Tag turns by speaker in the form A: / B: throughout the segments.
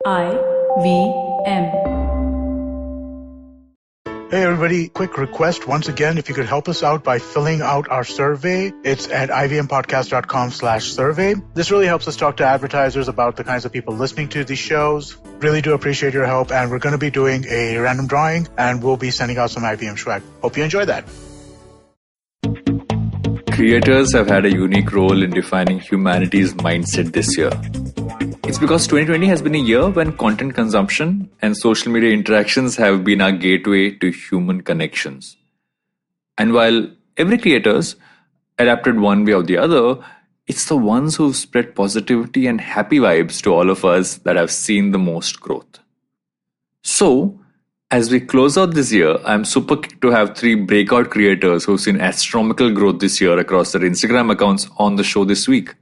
A: IVM.
B: Hey everybody, quick request once again, if you could help us out by filling out our survey. It's at ivmpodcast.com/survey. This really helps us talk to advertisers about the kinds of people listening to these shows. Really do appreciate your help, and we're going to be doing a random drawing, and we'll be sending out some IVM swag. Hope you enjoy that.
C: Creators have had a unique role in defining humanity's mindset this year. It's because 2020 has been a year when content consumption and social media interactions have been our gateway to human connections. And while every creator's adapted one way or the other, it's the ones who've spread positivity and happy vibes to all of us that have seen the most growth. So, as we close out this year, I'm super kicked to have 3 breakout creators who've seen astronomical growth this year across their Instagram accounts on the show this week.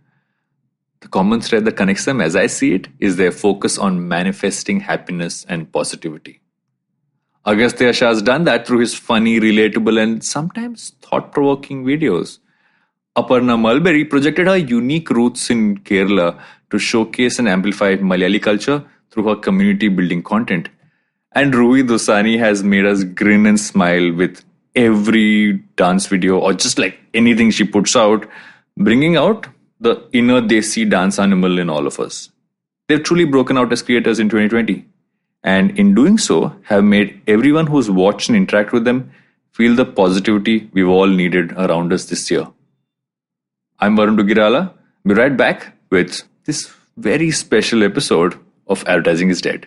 C: The common thread that connects them, as I see it, is their focus on manifesting happiness and positivity. Agastya Shah has done that through his funny, relatable, and sometimes thought-provoking videos. Aparna Mulberry projected her unique roots in Kerala to showcase and amplify Malayali culture through her community-building content. And Rui Dosani has made us grin and smile with every dance video or just like anything she puts out, bringing out the inner Desi dance animal in all of us. They've truly broken out as creators in 2020. And in doing so, have made everyone who's watched and interacted with them feel the positivity we've all needed around us this year. I'm Varun Dugirala. Be right back with this very special episode of Advertising is Dead.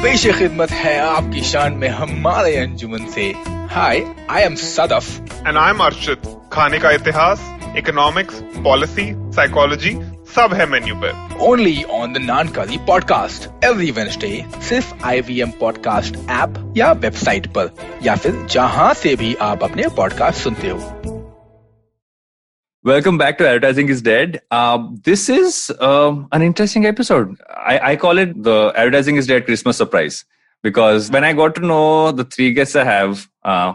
D: पेश खिदमत है आपकी शान में हमारे अंजुमन से. Hi, I am Sadaf.
E: And I'm Arshit. खाने का इतिहास, economics, policy, psychology, सब है मेन्यू पर.
D: Only on the Nankali podcast every Wednesday, सिर्फ IVM podcast app या वेबसाइट पर या फिर जहां से भी आप अपने पॉडकास्ट सुनते हो.
C: Welcome back to Advertising is Dead. This is an interesting episode. I call it the Advertising is Dead Christmas surprise, because when I got to know the 3 guests I have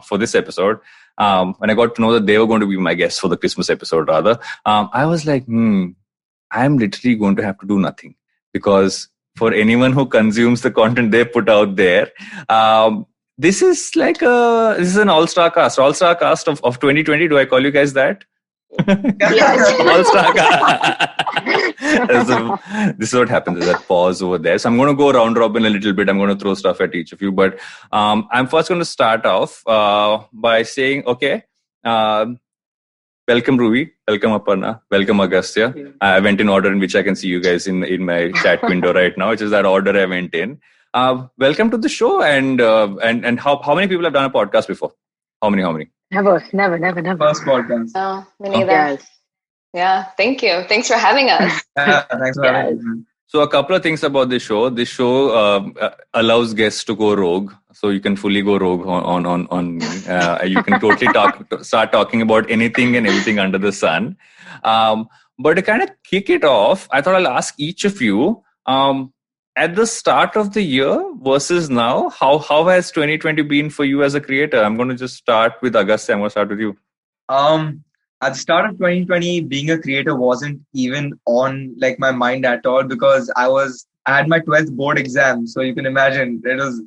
C: for this episode, when I got to know that they were going to be my guests for the Christmas episode rather, I was like, I'm literally going to have to do nothing, because for anyone who consumes the content they put out there, this is an all-star cast of 2020. Do I call you guys that? All-star cast. This is what happens. There's that pause over there. So I'm going to go round robin a little bit. I'm going to throw stuff at each of you. But I'm first going to start off by saying, okay, welcome Ruby, welcome Aparna, welcome Agastya. I went in order in which I can see you guys in my chat window right now, which is that order I went in. Welcome to the show. And how many people have done a podcast before? How many?
F: Never.
G: First podcast.
F: No, me neither. Okay. Yeah, thank you. Thanks for having us.
G: Thanks for having us.
C: So a couple of things about this show. This show allows guests to go rogue. So you can fully go rogue on me. You can totally start talking about anything and everything under the sun. But to kind of kick it off, I thought I'll ask each of you, at the start of the year versus now, how has 2020 been for you as a creator? I'm going to just start with Agastya. I'm going to start with you.
G: At the start of 2020, being a creator wasn't even on my mind at all, because I had my 12th board exam. So you can imagine it was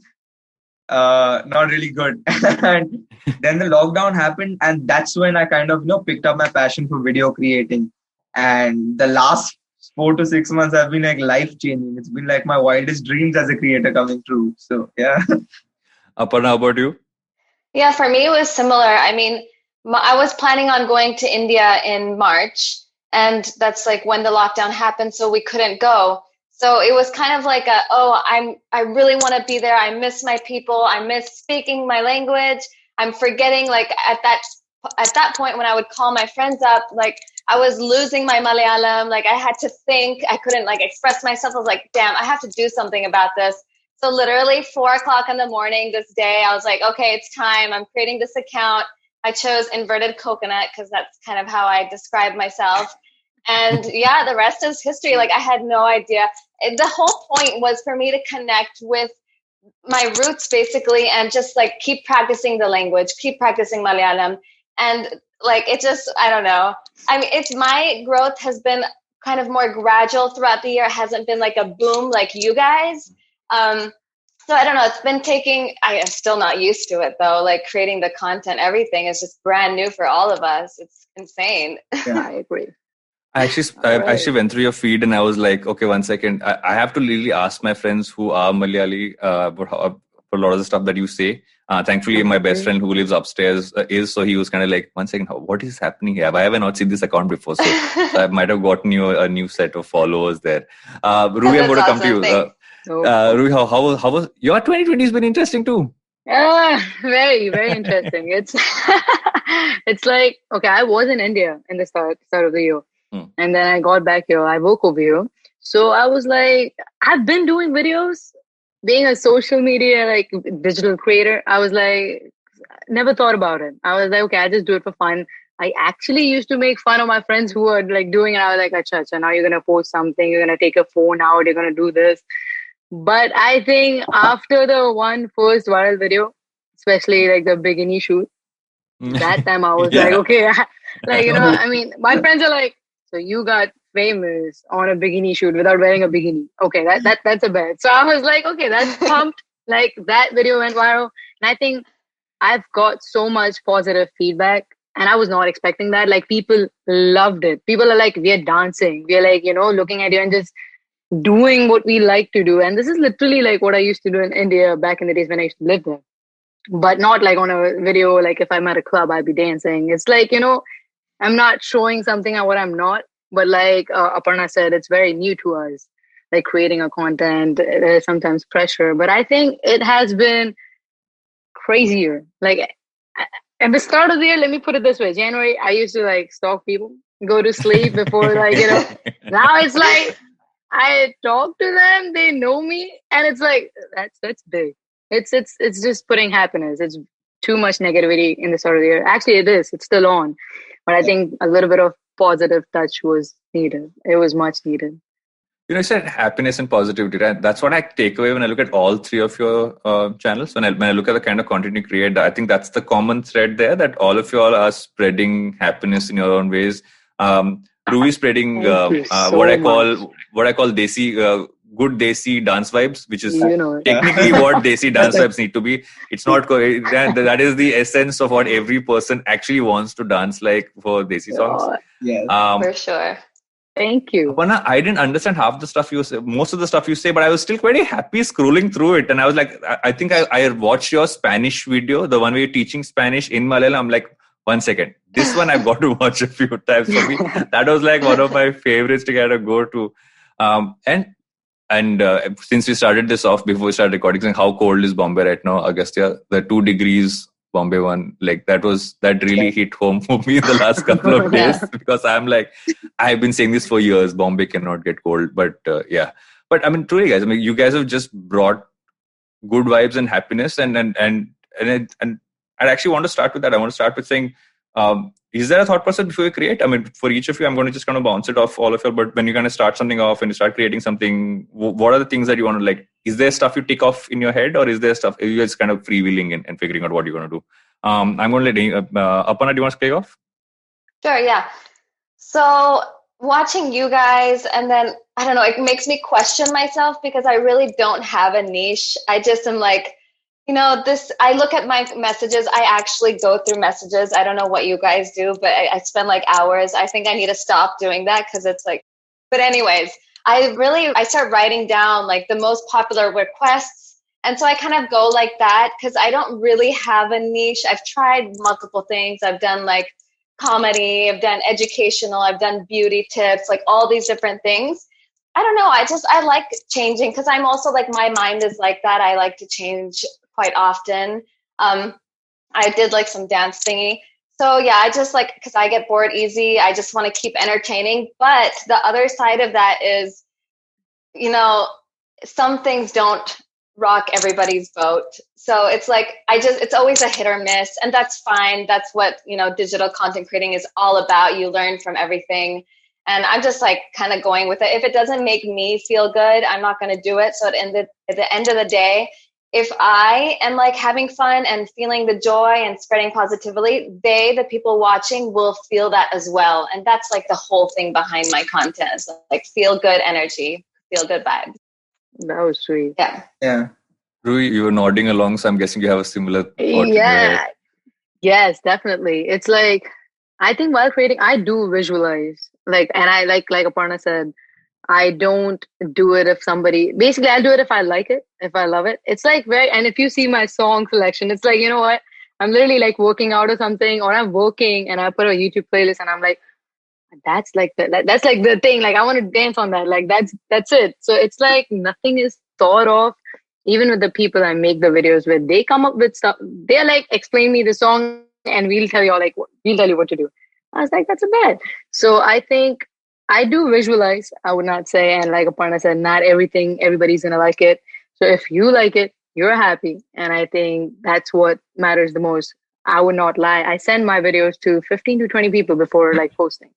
G: not really good. And then the lockdown happened, and that's when I kind of picked up my passion for video creating. And the last 4 to 6 months have been life-changing. It's been my wildest dreams as a creator coming true. So, yeah.
C: Aparna, how about you?
F: Yeah, for me, it was similar. I mean, I was planning on going to India in March, and that's when the lockdown happened, so we couldn't go. So it was kind of I really want to be there. I miss my people. I miss speaking my language. I'm forgetting, at that point when I would call my friends up, I was losing my Malayalam. I had to think. I couldn't express myself. I was like, damn, I have to do something about this. So literally 4:00 in the morning this day, I was like, okay, it's time. I'm creating this account. I chose inverted coconut because that's kind of how I describe myself. And yeah, the rest is history. I had no idea. The whole point was for me to connect with my roots basically, and just keep practicing the language, keep practicing Malayalam. And it just, I don't know. I mean, my growth has been kind of more gradual throughout the year. It hasn't been like a boom like you guys. So I don't know. It's been I am still not used to it though. Like creating the content, everything is just brand new for all of us. It's insane.
A: Yeah, I agree.
C: I actually went through your feed and I was like, okay, 1 second. I have to really ask my friends who are Malayali for a lot of the stuff that you say. Thankfully, my best friend who lives upstairs so he was kind of like, 1 second, what is happening here? Why have I not seen this account before? So I might have gotten you a new set of followers there. Ruhi, I'm going to come to you. Ruhi, how was your 2020 has been interesting too?
A: Very, very interesting. It's like, okay, I was in India in the start of the year. And then I got back here. I woke over here. So I was like, I've been doing videos, being a social media, like digital creator. I was like, never thought about it. I was like, okay, I just do it for fun. I actually used to make fun of my friends who were like doing it. I was like, acha, now you're going to post something. You're going to take a phone out. You're going to do this. But I think after the first viral video, especially like the bikini shoot, that time I was like, okay, like, I mean, my friends are like, so you got famous on a bikini shoot without wearing a bikini. Okay, that's a bet. So I was like, okay, that's pumped. Like that video went viral. And I think I've got so much positive feedback and I was not expecting that. Like people loved it. People are like, we are dancing. We are like, looking at you and just doing what we like to do. And this is literally like what I used to do in India back in the days when I used to live there. But not like on a video, like if I'm at a club, I'd be dancing. It's like, I'm not showing something at what I'm not. But like Aparna said, it's very new to us, like creating a content. There's sometimes pressure. But I think it has been crazier. Like at the start of the year, let me put it this way. January, I used to like stalk people, go to sleep before like, Now it's like I talk to them, they know me. And it's like, that's big. It's just putting happiness. It's too much negativity in the start of the year. Actually, it is. It's still on. But I think a little bit of positive touch was needed. It was much needed.
C: You said happiness and positivity, right? That's what I take away when I look at all three of your channels. When I look at the kind of content you create, I think that's the common thread there, that all of you all are spreading happiness in your own ways. Ruhi spreading what I call desi, good desi dance vibes, which is technically what desi dance vibes need to be. It's not that is the essence of what every person actually wants to dance like for desi songs.
A: Yes,
F: for sure.
A: Thank you.
C: Aparna, I didn't understand half the stuff you say, most of the stuff you say, but I was still quite happy scrolling through it. And I was like, I think I watched your Spanish video, the one where you're teaching Spanish in Malayalam. I'm like, 1 second, this one I've got to watch a few times. For me, that was like one of my favorites to kind of go to. And since we started this off before we started recording, saying how cold is Bombay right now, Agastya, the 2 degrees Bombay one, like that really hit home for me the last couple of days because I'm like, I've been saying this for years, Bombay cannot get cold, but but I mean, truly guys, I mean, you guys have just brought good vibes and happiness and I actually want to start with that. I want to start with saying, is there a thought process before you create? I mean, for each of you, I'm going to just kind of bounce it off all of you. But when you kind of start something off and you start creating something, what are the things that you want to like? Is there stuff you tick off in your head, or is there stuff you're just kind of freewheeling and figuring out what you're going to do? I'm going to let Aparna, do you want to kick off?
F: Sure, yeah. So watching you guys, and then I don't know, it makes me question myself because I really don't have a niche. I just am like, I look at my messages. I actually go through messages. I don't know what you guys do, but I spend like hours. I think I need to stop doing that because it's like, but anyways, I start writing down like the most popular requests. And so I kind of go like that because I don't really have a niche. I've tried multiple things. I've done like comedy, I've done educational, I've done beauty tips, like all these different things. I don't know. I like changing because I'm also like, my mind is like that. I like to change quite often. I did like some dance thingy. So yeah, I just like, because I get bored easy. I just want to keep entertaining. But the other side of that is, some things don't rock everybody's boat. So it's like, it's always a hit or miss. And that's fine. That's what, digital content creating is all about. You learn from everything. And I'm just like kind of going with it. If it doesn't make me feel good, I'm not going to do it. So at the end of the day, if I am like having fun and feeling the joy and spreading positivity, the people watching will feel that as well. And that's like the whole thing behind my content is like feel good energy, feel good vibes.
A: That was sweet.
F: Yeah.
G: Yeah.
C: Rui, you were nodding along, so I'm guessing you have a similar thought in your
A: Yeah.
C: head.
A: Yes, definitely. It's like, I think while creating, I do visualize. Like, and I like Aparna said, I don't do it if somebody, basically, I'll do it if I like it, if I love it. It's like and if you see my song selection, it's like, you know what? I'm literally like working out or something, or I'm working and I put a YouTube playlist and I'm like, that's like that's like the thing. Like, I want to dance on that. Like, that's it. So it's like nothing is thought of. Even with the people I make the videos with, they come up with stuff. They're like, explain me the song and we'll tell you all, like, we'll tell you what to do. I was like, that's a bad. So I think I do visualize, I would not say, and like Aparna said, not everybody's gonna like it. So if you like it, you're happy. And I think that's what matters the most. I would not lie. I send my videos to 15 to 20 people before like posting.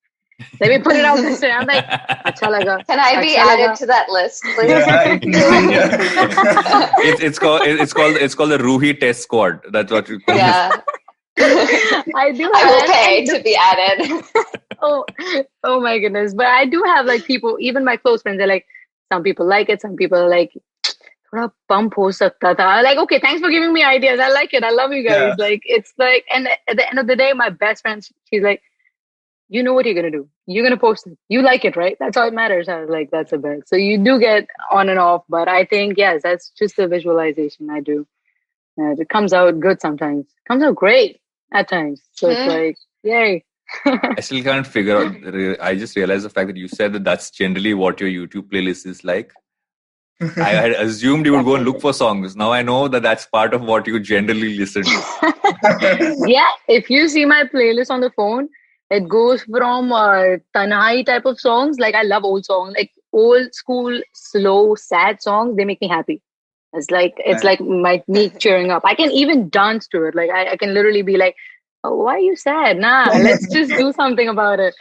A: Let me put it out this way. I'm like, acha laga.
F: Can I be added to that list, please?
G: Yeah,
C: It's called the Ruhi Test Squad. That's what we call it.
F: Yeah.
A: I
F: will pay to be added.
A: oh my goodness. But I do have like people, even my close friends, are like, some people like it, some people are like, thoda pump ho sakta tha. Like, okay, thanks for giving me ideas. I like it. I love you guys.
G: Yeah.
A: Like, it's like, and at the end of the day, my best friend, she's like, you know what you're going to do. You're going to post it. You like it, right? That's all it matters. I was like, that's a bet. So you do get on and off. But I think, yes, that's just the visualization I do. It comes out good sometimes. It comes out great at times. So it's like, yay.
C: I still can't figure out. I just realized the fact that you said that that's generally what your YouTube playlist is like. I had assumed you would go and look for songs. Now I know that that's part of what you generally listen to.
A: Yeah, if you see my playlist on the phone, it goes from Tanhai type of songs. Like, I love old songs, like old school, slow, sad songs. They make me happy. It's like me cheering up. I can even dance to it. Like, I can literally be like, oh, why are you sad? Nah, let's just do something about it.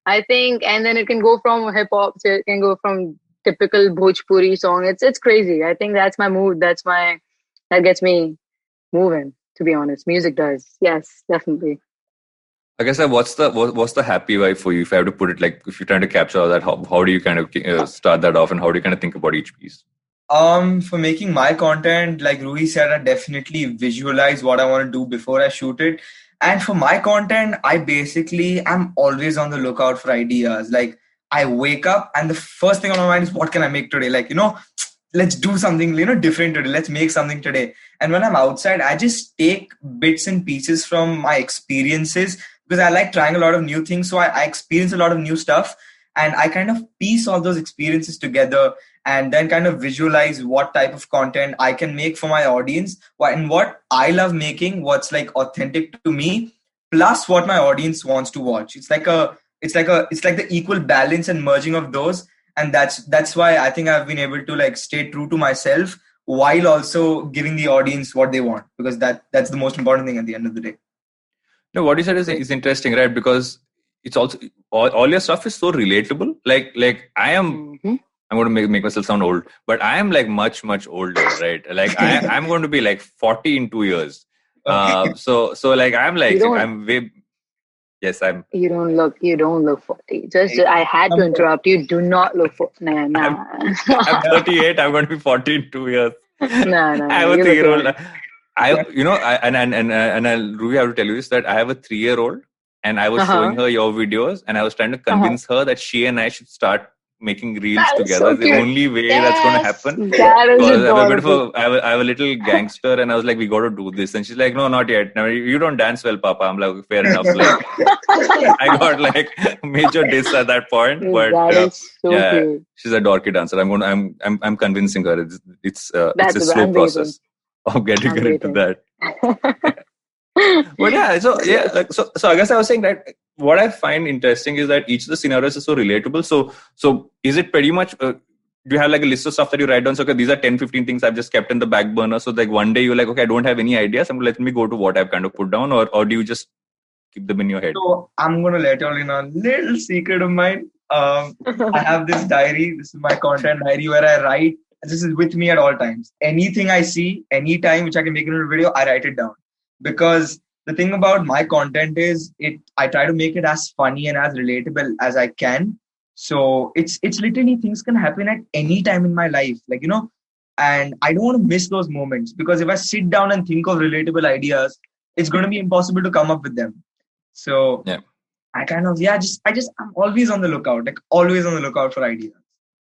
A: I think, and then it can go from hip hop to it can go from typical Bhojpuri song. It's crazy. I think that's my mood. That gets me moving. To be honest, music does. Yes, definitely.
C: I guess what's the happy vibe for you? If I have to put it, like, if you're trying to capture all that, how do you kind of start that off, and how do you kind of think about each piece?
G: For making my content, like Ruhi said, I definitely visualize what I want to do before I shoot it. And for my content, I'm always on the lookout for ideas. Like, I wake up and the first thing on my mind is, what can I make today? Like, let's do something, different today. Let's make something today. And when I'm outside, I just take bits and pieces from my experiences, because I like trying a lot of new things. So I experience a lot of new stuff, and I kind of piece all those experiences together and then kind of visualize what type of content I can make for my audience, and what I love making, what's like authentic to me, plus what my audience wants to watch. It's like the equal balance and merging of those. And that's why I think I've been able to like stay true to myself while also giving the audience what they want, because that's the most important thing at the end of the day.
C: No, what you said is interesting, right? Because it's also all your stuff is so relatable. Like I am, I'm going to make myself sound old, but I am like much older, right? Like I'm going to be like 40 in 2 years. So like I'm way. Yes, I'm.
A: You don't look 40. I had to interrupt. You do not look 40. Nah.
C: I'm 38. I'm going to be 40 in 2 years.
A: No.
C: I have a 3-year-old. Ruby, I have to tell you this, that I have a 3-year-old, and I was showing her your videos, and I was trying to convince her that she and I should start making reels together. So the only way that's going to happen.
A: That is adorable.
C: I have a little gangster, and I was like, we got to do this. And she's like, no, not yet. No, you don't dance well, Papa. I'm like, fair enough. Like, I got like major diss at that point. But cute. She's a dorky dancer. I'm convincing her. It's a slow process of getting her into that. But so I guess I was saying that what I find interesting is that each of the scenarios is so relatable. So is it pretty much do you have like a list of stuff that you write down? So okay, these are 10-15 things I've just kept in the back burner. So like one day you're like, okay, I don't have any ideas. Let me go to what I've kind of put down, or do you just keep them in your head?
G: So I'm gonna let you all in a little secret of mine. I have this diary. This is my content diary where I write This is with me at all times. Anything I see, anytime which I can make into a video, I write it down. Because the thing about my content is I try to make it as funny and as relatable as I can. So it's literally things can happen at any time in my life. Like, and I don't want to miss those moments, because if I sit down and think of relatable ideas, it's going to be impossible to come up with them. So
C: yeah.
G: I'm always on the lookout, always on the lookout for ideas.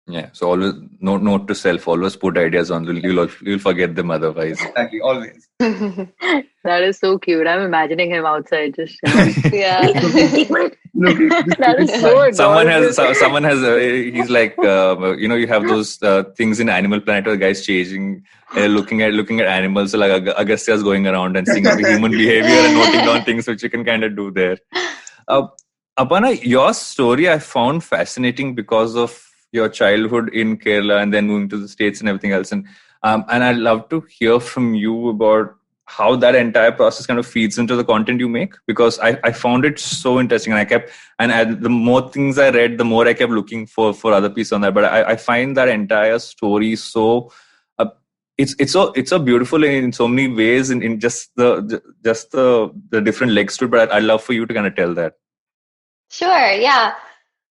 C: Yeah. So always note to self, always put ideas on. You'll forget them otherwise.
G: Exactly. Always.
A: That is so cute. I'm imagining him outside just,
F: yeah.
A: That is so adorable.
C: Someone has, he's like, you have those things in Animal Planet where guys changing, looking at animals. So like Agastya's going around and seeing human behavior and noting down things which you can kind of do there. Aparna, your story I found fascinating because of your childhood in Kerala and then moving to the States and everything else. And I'd love to hear from you about how that entire process kind of feeds into the content you make, because I found it so interesting, and the more things I read, the more I kept looking for other pieces on that. But I find that entire story so it's so beautiful in so many ways, in just the different legs to it. But I'd love for you to kind of tell that.
F: Sure. Yeah.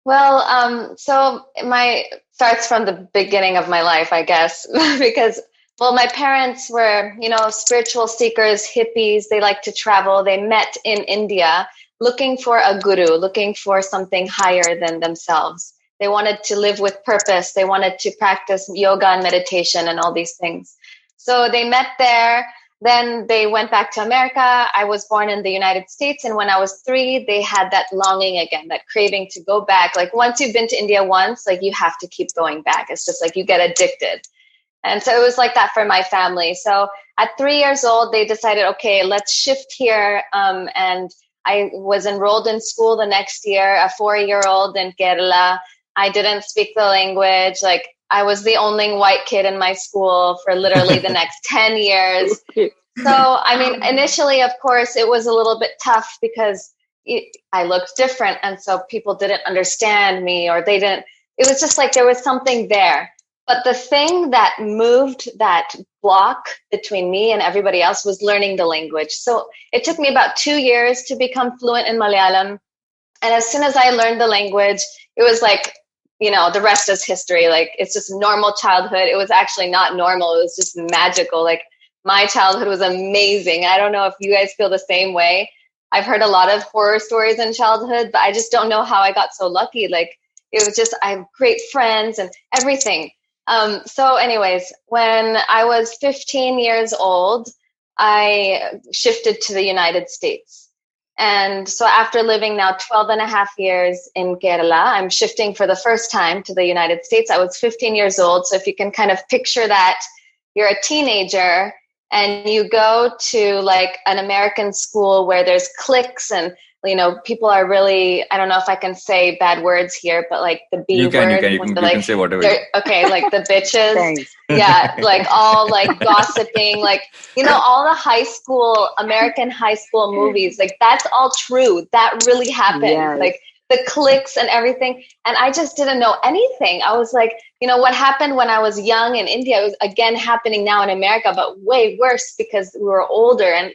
F: Well, so my starts from the beginning of my life, I guess, because my parents were, spiritual seekers, hippies. They like to travel. They met in India looking for a guru, looking for something higher than themselves. They wanted to live with purpose. They wanted to practice yoga and meditation and all these things. So they met there. Then they went back to America. I was born in the United States. And when I was 3, they had that longing again, that craving to go back. Like once you've been to India once, like you have to keep going back. It's just like you get addicted. And so it was like that for my family. So at 3 years old, they decided, okay, let's shift here. And I was enrolled in school the next year, a 4-year-old in Kerala. I didn't speak the language. Like I was the only white kid in my school for literally the next 10 years. So, I mean, initially, of course, it was a little bit tough because I looked different. And so people didn't understand me, or it was just like there was something there. But the thing that moved that block between me and everybody else was learning the language. So it took me about 2 years to become fluent in Malayalam. And as soon as I learned the language, it was like, the rest is history. Like it's just normal childhood. It was actually not normal. It was just magical. Like my childhood was amazing. I don't know if you guys feel the same way. I've heard a lot of horror stories in childhood, but I just don't know how I got so lucky. Like it was just, I have great friends and everything. So anyways, when I was 15 years old, I shifted to the United States. And so after living now 12 and a half years in Kerala, I'm shifting for the first time to the United States. I was 15 years old. So if you can kind of picture that, you're a teenager and you go to like an American school where there's cliques and, people are really, I don't know if I can say bad words here, but like the B word.
C: You can say whatever.
F: Okay, like the bitches. Yeah, like all like gossiping, like, all the American high school movies, like that's all true. That really happened. Yes. Like the cliques and everything. And I just didn't know anything. I was like, what happened when I was young in India, it was again happening now in America, but way worse because we were older and,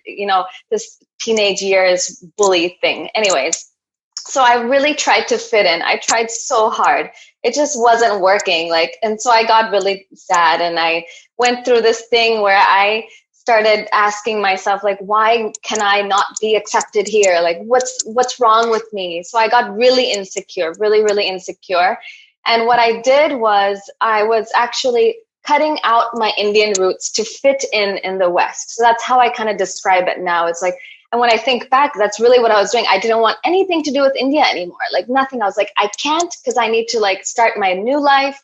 F: this teenage years bully thing. Anyways, so I really tried to fit in. I tried so hard. It just wasn't working. And so I got really sad and I went through this thing where I started asking myself, like, why can I not be accepted here? Like, what's wrong with me? So I got really insecure, really, really insecure. And what I did was I was actually cutting out my Indian roots to fit in the West. So that's how I kind of describe it now. It's like, and when I think back, that's really what I was doing. I didn't want anything to do with India anymore. Like nothing. I was like, I can't because I need to like start my new life.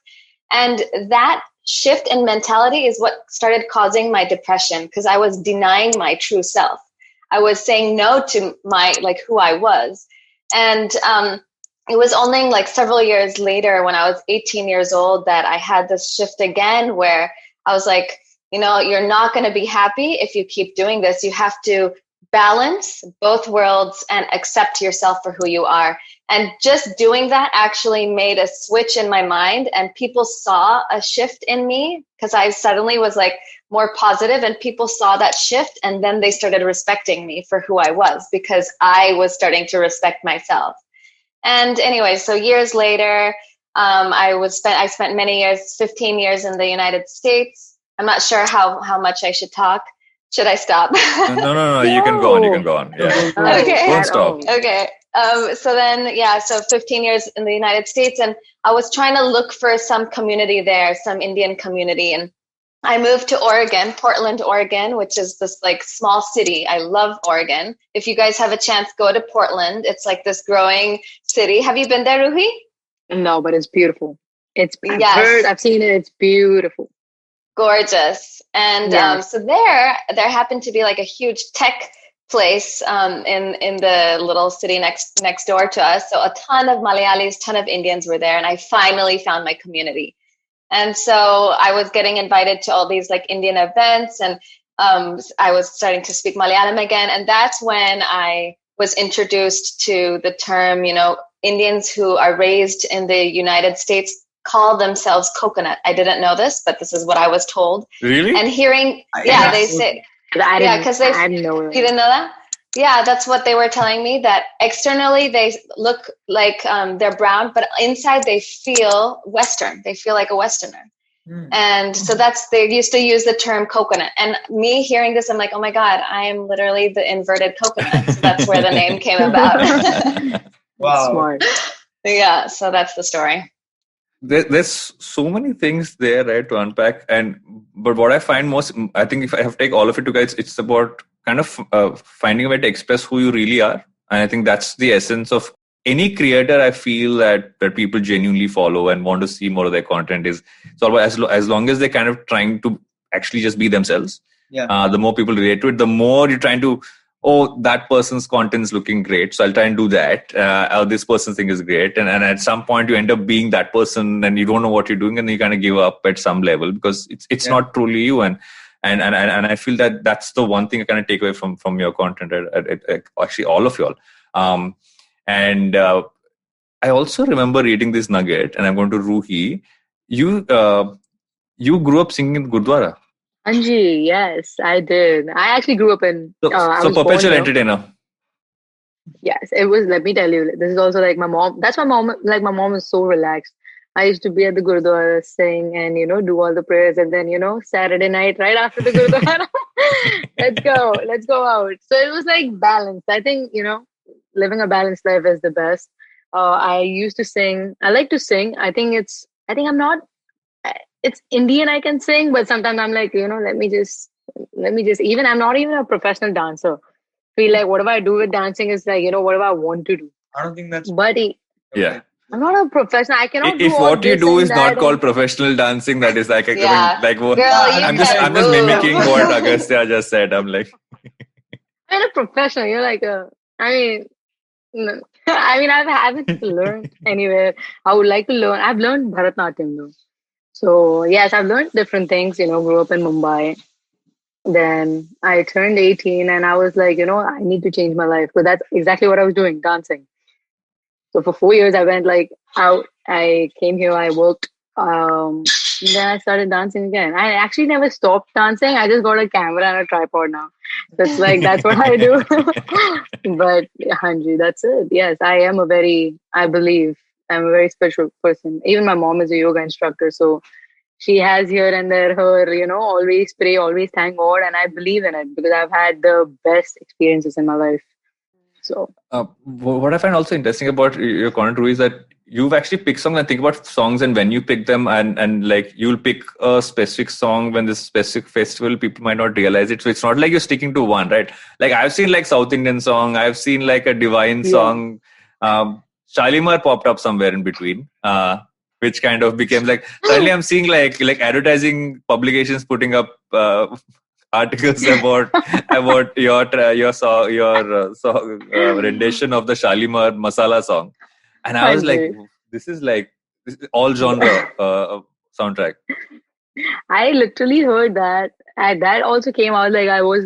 F: And that shift in mentality is what started causing my depression because I was denying my true self. I was saying no to my, like who I was. And it was only like several years later when I was 18 years old that I had this shift again where I was like, you're not going to be happy if you keep doing this. You have to balance both worlds and accept yourself for who you are. And just doing that actually made a switch in my mind, and people saw a shift in me because I suddenly was like more positive, and people saw that shift, and then they started respecting me for who I was because I was starting to respect myself. And anyway, so years later, I spent many years, 15 years in the United States. I'm not sure how much I should talk. Should I stop?
C: No. You can go on. You can go on. Yeah.
F: Okay.
C: Don't stop.
F: Okay. So 15 years in the United States, and I was trying to look for some community there, some Indian community. And I moved to Oregon, Portland, Oregon, which is this like small city. I love Oregon. If you guys have a chance, go to Portland. It's like this growing city. Have you been there, Ruhi?
A: No, but it's beautiful. I've seen it. It's beautiful.
F: Gorgeous. And so there happened to be like a huge tech place in the little city next door to us. So a ton of Malayalis, ton of Indians were there, and I finally found my community. And so I was getting invited to all these like Indian events, and I was starting to speak Malayalam again. And that's when I was introduced to the term, Indians who are raised in the United States call themselves coconut. I didn't know this, but this is what I was told.
C: Really?
F: And hearing, they say, because
A: I didn't know that.
F: You didn't know that? Yeah, that's what they were telling me, that externally they look like they're brown, but inside they feel Western. They feel like a Westerner. And so they used to use the term coconut. And me hearing this, I'm like, oh my God, I am literally the inverted coconut. So that's where the name came about.
G: Wow.
A: Smart.
F: Yeah, so that's the story.
C: There's so many things there, right, to unpack. But what I find most, I think if I have to take all of it together, it's about kind of finding a way to express who you really are. And I think that's the essence of any creator. I feel that people genuinely follow and want to see more of their content is sort of as long as they're kind of trying to actually just be themselves.
G: Yeah.
C: The more people relate to it, the more you're trying to, that person's content's looking great, so I'll try and do that. This person's thing is great. And at some point you end up being that person and you don't know what you're doing, and then you kind of give up at some level because it's not truly you. And I feel that that's the one thing I kind of take away from your content, actually all of y'all. And I also remember reading this nugget, and I'm going to Ruhi. You grew up singing in Gurdwara.
A: Anji, yes, I did. I actually grew up in...
C: So perpetual entertainer.
A: Yes, it was. Let me tell you, this is also like my mom. That's my mom. Like my mom is so relaxed. I used to be at the Gurdwara, sing and, do all the prayers. And then, Saturday night, right after the Gurdwara, let's go out. So it was like balanced. I think, living a balanced life is the best. I used to sing. I like to sing. I think I'm not, it's Indian, I can sing, but sometimes I'm like, let me just, even, I'm not even a professional dancer. Feel like whatever I do with dancing is like, whatever I want to do.
G: I don't think that's...
A: But
C: yeah.
A: I'm not a professional. I cannot do
C: if
A: all
C: what you
A: this
C: do
A: and
C: is not called professional dancing, that is like, I'm just mimicking what Agastya just said. I'm like,
A: I'm a professional. You're like no. I haven't learned anywhere. I would like to learn. I've learned Bharatnatyam though. So yes, I've learned different things. Grew up in Mumbai. Then I turned 18 and I was like, I need to change my life. So that's exactly what I was doing, dancing. So for 4 years, I went like out. I came here, I worked. Then I started dancing again. I actually never stopped dancing. I just got a camera and a tripod now. So it's like, that's what I do. But Hanji, that's it. Yes, I believe I'm a very spiritual person. Even my mom is a yoga instructor. So she has here and there her, always pray, always thank God. And I believe in it because I've had the best experiences in my life. So
C: what I find also interesting about your content, Rui, is that you've actually picked songs and think about songs and when you pick them and like you'll pick a specific song when this specific festival, people might not realize it. So it's not like you're sticking to one, right? Like I've seen like South Indian song, I've seen like a divine song. Shalimar popped up somewhere in between, which kind of became like, suddenly I'm seeing like advertising publications putting up articles about your rendition of the Shalimar Masala song, and I was like, this is all genre soundtrack.
A: I literally heard that, and that also came out like I was.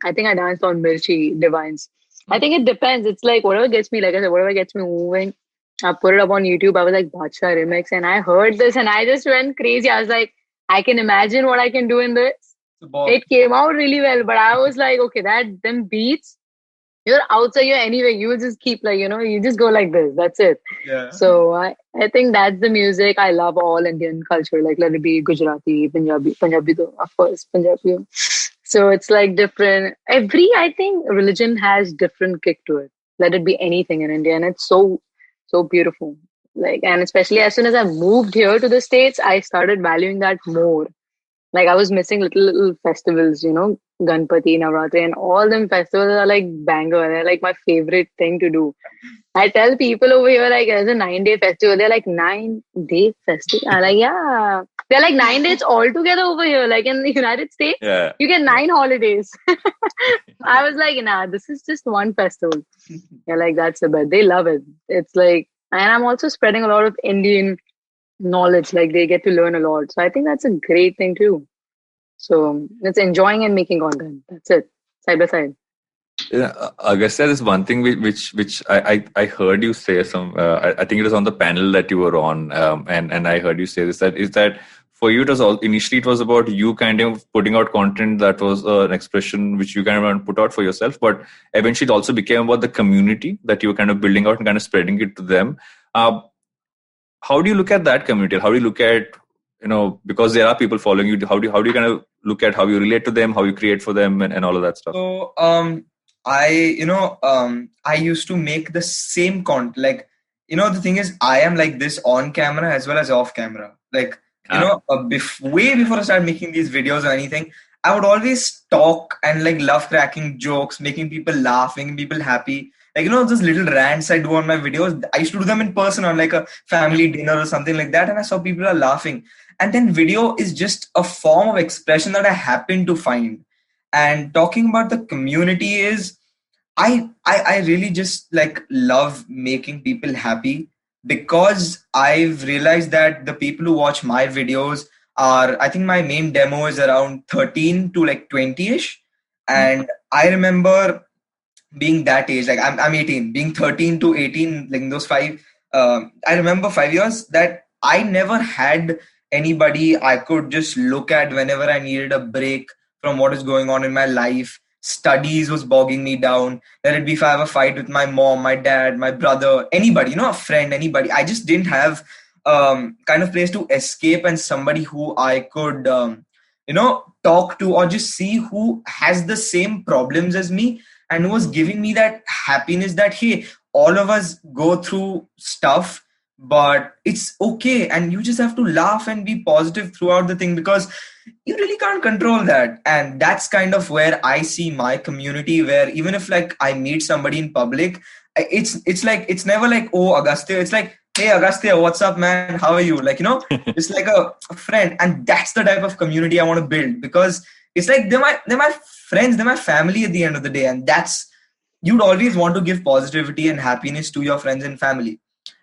A: I think I danced on Mirchi Divines. I think it depends. It's like whatever gets me, like I said, whatever gets me moving. I put it up on YouTube. I was like, Bacha remix. And I heard this and I just went crazy. I was like, I can imagine what I can do in this. It came out really well, but I was like, okay, them beats, you're outside, you're anyway, you just keep like, you just go like this. That's it.
G: Yeah.
A: So I think that's the music. I love all Indian culture, like let it be Gujarati, Punjabi though, of course, Punjabi. So it's like different. I think religion has different kick to it. Let it be anything in India. And it's so beautiful. Like, and especially as soon as I moved here to the States, I started valuing that more. Like I was missing little festivals, Ganpati, Navratri, and all them festivals are like banger. They're like my favorite thing to do. I tell people over here, like, there's a 9-day festival. They're like, 9-day festival? I'm like, yeah. They're like 9 days all together over here. Like in the United States, you get 9 holidays. I was like, nah, this is just one festival. Yeah, like that's the best. They love it. It's like, and I'm also spreading a lot of Indian knowledge. Like they get to learn a lot. So I think that's a great thing too. So it's enjoying and making content. That's it. Side by side.
C: Yeah, Agastya, there's one thing which I heard you say I think it was on the panel that you were on, and I heard you say this, that for you it was initially it was about you kind of putting out content that was an expression which you kind of want to put out for yourself, but eventually it also became about the community that you were kind of building out and kind of spreading it to them. How do you look at that community? How do you look at, because there are people following you, how do you kind of look at how you relate to them, how you create for them, and all of that stuff?
G: So I used to make the same content. Like, the thing is, I am like this on camera as well as off camera. Like, way before I started making these videos or anything, I would always talk and like love cracking jokes, making people laugh, making people happy. Like, those little rants I do on my videos, I used to do them in person on like a family dinner or something like that. And I saw people are laughing. And then video is just a form of expression that I happen to find. And talking about the community is, I really just like love making people happy, because I've realized that the people who watch my videos are, I think my main demo is around 13 to like 20ish. And I remember being that age, like I'm 18, being 13 to 18, like in those I remember 5 years that I never had anybody I could just look at whenever I needed a break from what is going on in my life. Studies was bogging me down. Let it be if I have a fight with my mom, my dad, my brother, anybody, a friend, anybody. I just didn't have kind of place to escape and somebody who I could, talk to, or just see who has the same problems as me and who was giving me that happiness that, hey, all of us go through stuff, but it's okay. And you just have to laugh and be positive throughout the thing, because you really can't control that. And that's kind of where I see my community, where even if like I meet somebody in public, it's like, it's never like, oh, Agastya. It's like, hey, Agastya, what's up, man? How are you? Like, it's like a friend. And that's the type of community I want to build, because it's like they're my friends, they're my family at the end of the day. And you'd always want to give positivity and happiness to your friends and family.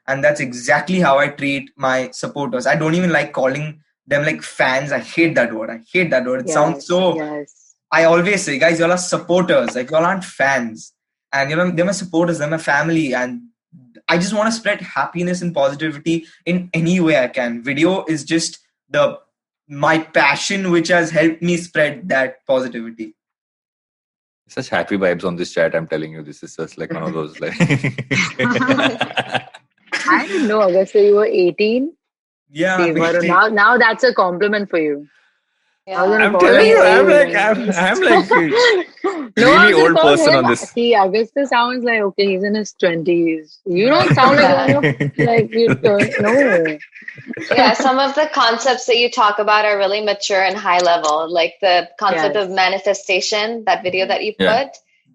G: And that's exactly how I treat my supporters. I don't even like calling them like fans. I hate that word. It sounds so... Yes. I always say, guys, y'all are supporters. Like, y'all aren't fans. And, they're my supporters. They're my family. And I just want to spread happiness and positivity in any way I can. Video is just my passion, which has helped me spread that positivity.
C: Such happy vibes on this chat. I'm telling you, this is just like one of those like...
A: I didn't know, Agastya, you were 18.
G: Yeah.
A: See, now that's a compliment for you.
F: Yeah.
C: I'm telling you, I'm like really old person on this.
A: See, Agastya sounds like, okay, he's in his 20s. You don't sound like you don't know.
F: Yeah, some of the concepts that you talk about are really mature and high level. Like the concept of manifestation, that video that you put.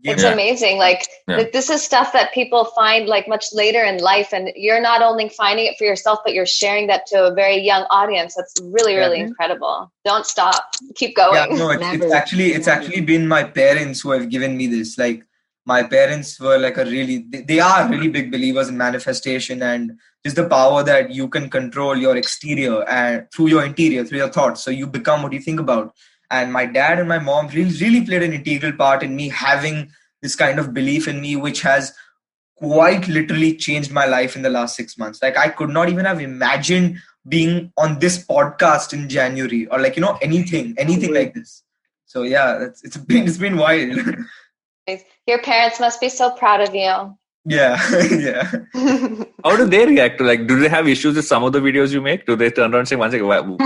F: It's amazing. Like this is stuff that people find like much later in life, and you're not only finding it for yourself, but you're sharing that to a very young audience. That's really, really incredible. Don't stop. Keep going.
G: Yeah, no, it's actually been my parents who have given me this. Like, my parents were like they are really big believers in manifestation and just the power that you can control your exterior and through your interior, through your thoughts. So you become what you think about. And my dad and my mom really played an integral part in me having this kind of belief in me, which has quite literally changed my life in the last 6 months. Like I could not even have imagined being on this podcast in January, or like, anything like this. So yeah, it's been wild.
F: Your parents must be so proud of you.
G: Yeah. Yeah.
C: How do they react to, like, do they have issues with some of the videos you make? Do they turn around and say, one second,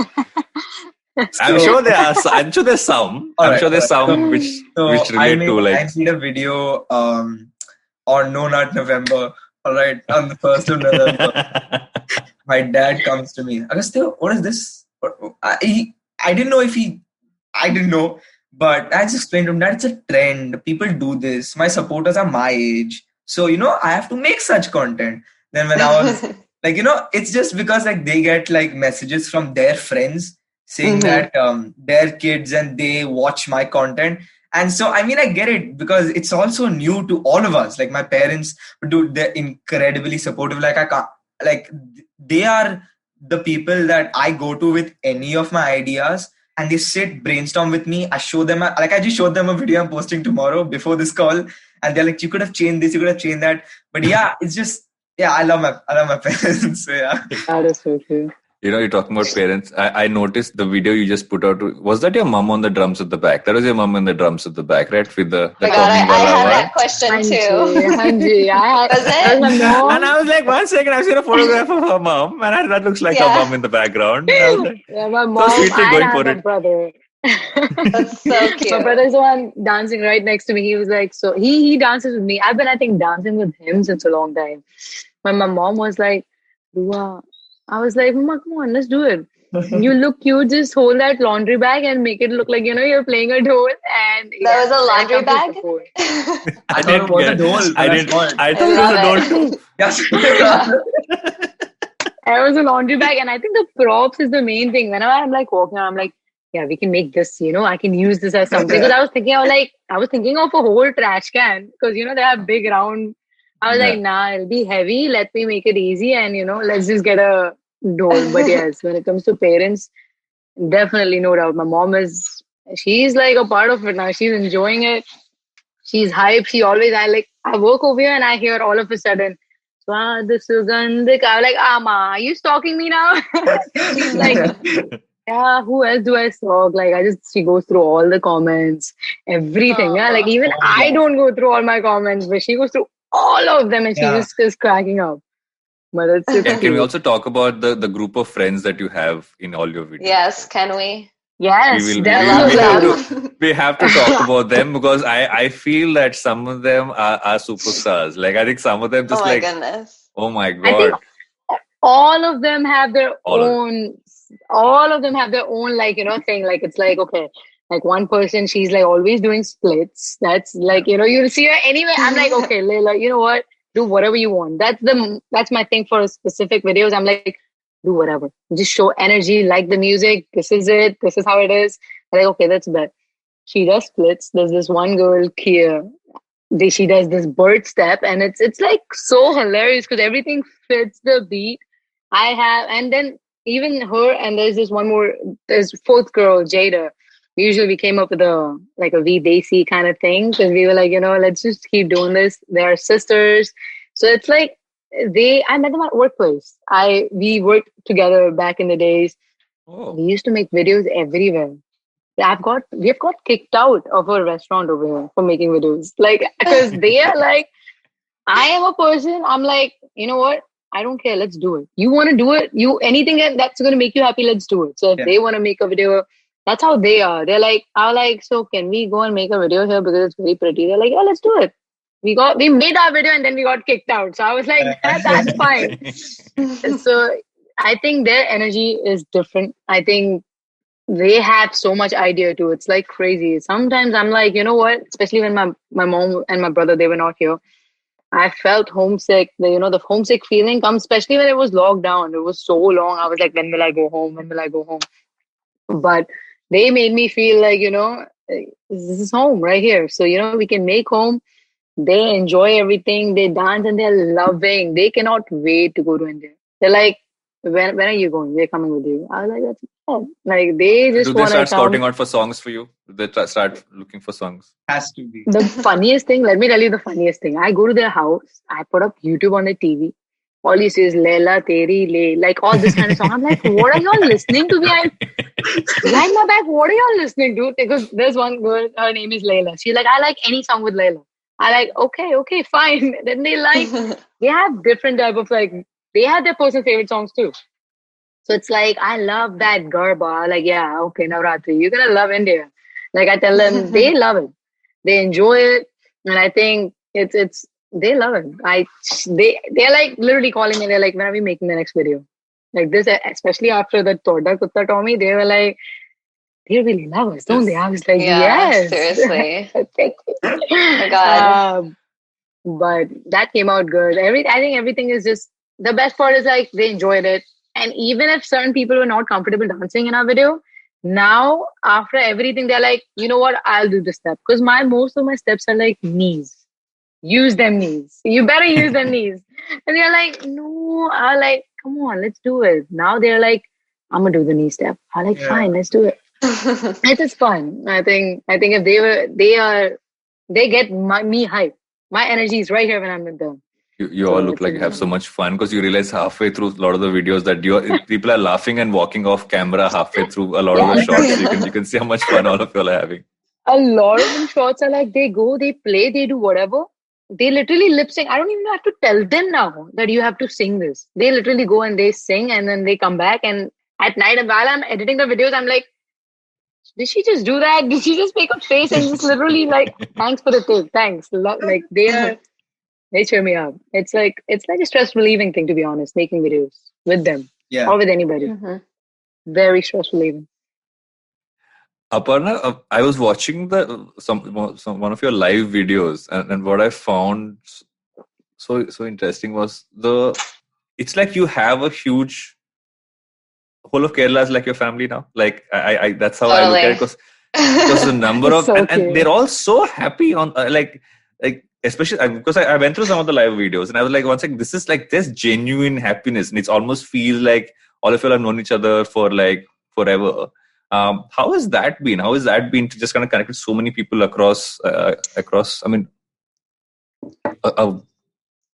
C: I'm sure there's some. Which relate to, like,
G: I made a video on No Nut November. All right, on the 1st of November, my dad comes to me. Agastya, what is this? I didn't know I didn't know, but I just explained to him that it's a trend. People do this. My supporters are my age. So, I have to make such content. Then when I was like, it's just because like they get like messages from their friends saying that their kids and they watch my content. And so, I mean, I get it because it's also new to all of us. Like my parents, they're incredibly supportive. Like I can't, like they are the people that I go to with any of my ideas, and they sit brainstorm with me. I show them, I just showed them a video I'm posting tomorrow before this call, and they're like, you could have changed this, you could have changed that. But yeah, it's just, yeah, I love my parents. So yeah.
A: That is so true.
C: You're talking about parents. I noticed the video you just put out. Was that your mom on the drums at the back? That was your mom on the drums at the back, right? With the
F: I had that question too.
A: Hanji,
C: and I was like, 1 second, I've seen a photograph of her mom, and that looks like her mom in the background. Like,
A: yeah, my mom.
C: So sweetly going for it.
A: Brother.
F: That's so cute.
A: My brother's the one dancing right next to me. He was like, so he dances with me. I've been, I think, dancing with him since a long time. When my mom was like, Dua, I was like, Mama, come on, let's do it. You look cute. Just hold that laundry bag and make it look like, you're playing a dhol. And
F: that was a laundry bag?
G: I thought it was a dhol.
C: I thought it was a dhol too.
G: Yes.
A: It was a laundry bag. And I think the props is the main thing. Whenever I'm like walking around, I'm like, yeah, we can make this, I can use this as something. Because I was thinking of a whole trash can. Because, they have big round. I was like, nah, it'll be heavy. Let me make it easy. And, let's just get a doll. But yes, when it comes to parents, definitely no doubt. My mom she's like a part of it now. She's enjoying it. She's hyped. I work over here and I hear all of a sudden, Swad Sugandik. I'm like, Ama, are you stalking me now? She's like, yeah, who else do I stalk? Like, she goes through all the comments, everything. Yeah, like even I don't go through all my comments, but she goes through all of them and she just is cracking up. But it's
C: can we also talk about the group of friends that you have in all your videos?
F: Yes, can we?
A: Yes,
C: we have to talk about them because I feel that some of them are superstars. Like I think some of them just
F: goodness.
C: Oh my God.
A: I think all of them have their own like, thing. Like it's like, okay, like one person, she's like always doing splits. That's like, you'll see her anyway. I'm like, okay, Layla, you know what? Do whatever you want. That's my thing for specific videos. I'm like, do whatever. Just show energy, like the music. This is it. This is how it is. I'm like, okay, that's bad. She does splits. There's this one girl, Kia. She does this bird step, and it's like so hilarious because everything fits the beat. And then even her, and there's fourth girl, Jada. Usually we came up with a V-Desi kind of thing because we were like, let's just keep doing this. They're sisters. So it's like I met them at workplace. We worked together back in the days. Oh. We used to make videos everywhere. We've got kicked out of a restaurant over here for making videos. Like, because they are like, I am a person, I'm like, you know what? I don't care. Let's do it. You want to do it? Anything that's going to make you happy, let's do it. So if they want to make a video, that's how they are. They're like, so can we go and make a video here because it's very pretty? They're like, yeah, let's do it. We made our video and then we got kicked out. So I was like, that's fine. So I think their energy is different. I think they have so much idea too. It's like crazy. Sometimes I'm like, you know what? Especially when my mom and my brother, they were not here. I felt homesick. The homesick feeling comes, especially when it was locked down. It was so long. I was like, when will I go home? When will I go home? But they made me feel like, this is home right here. So, we can make home. They enjoy everything. They dance and they're loving. They cannot wait to go to India. They're like, when are you going? We're coming with you. I was like, that's bad. Like they just
C: Do they
A: want to
C: start scouting
A: come.
C: out for songs for you? Do they start looking for songs?
G: Has to be.
A: The funniest thing, let me tell you the funniest thing. I go to their house, I put up YouTube on the TV. All you see is Leila Teri Le, like all this kind of song. I'm like, what are y'all listening to? Behind my back, what are y'all listening to? Because there's one girl, her name is Leila. She's like, I like any song with Leila. I like, okay, fine. Then they have different type of like, they have their personal favorite songs too. So it's like, I love that Garba. Like, yeah, okay, Navratri, you're gonna love India. Like I tell them, they love it. They enjoy it. And I think it's they love it. They're like literally calling me. They're like, when are we making the next video? Like this, especially after the Toda Kutta Tommy, they were like, they really love us, don't they? I was like,
F: yeah,
A: yes.
F: seriously.
A: Thank you.
F: Oh my God.
A: But that came out good. I think everything is just the best part is like they enjoyed it. And even if certain people were not comfortable dancing in our video, now after everything, they're like, you know what? I'll do the step because most of my steps are like knees. Use them knees. You better use them knees. And they're like, no. I'm like, come on, let's do it. Now they're like, I'm gonna do the knee step. I'm like, fine, let's do it. It is fun. I think if they get me hype. My energy is right here when I'm with them.
C: You all look like you have so much fun because you realize halfway through a lot of the videos that people are laughing and walking off camera halfway through a lot of the shots. You can see how much fun all of you all are having.
A: A lot of them shots are like they go, they play, they do whatever. They literally lip sync. I don't even have to tell them now that you have to sing this. They literally go and they sing and then they come back. And at night, while I'm editing the videos, I'm like, did she just do that? Did she just make a face and just literally like, thanks for the take, thanks. Like they cheer me up. It's like a stress relieving thing, to be honest, making videos with them or with anybody. Mm-hmm. Very stress relieving.
C: Aparna, I was watching one of your live videos, and what I found so interesting was it's like you have a huge whole of Kerala is like your family now. Like I that's how I look at it because the number of and they're all so happy on like especially because I went through some of the live videos and I was like, one second, this is like there's genuine happiness and it's almost feels like all of you have known each other for like forever. How has that been? How has that been to just kind of connect with so many people across? I mean,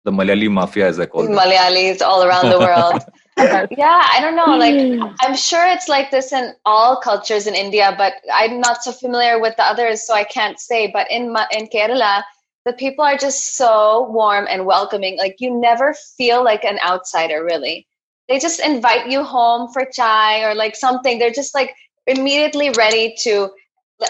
C: the Malayali mafia, as I call it.
F: Malayalis all around the world. Yeah, I don't know. Like, I'm sure it's like this in all cultures in India, but I'm not so familiar with the others, so I can't say. But in Kerala, the people are just so warm and welcoming. Like, you never feel like an outsider, really. They just invite you home for chai or like something. They're just like immediately ready to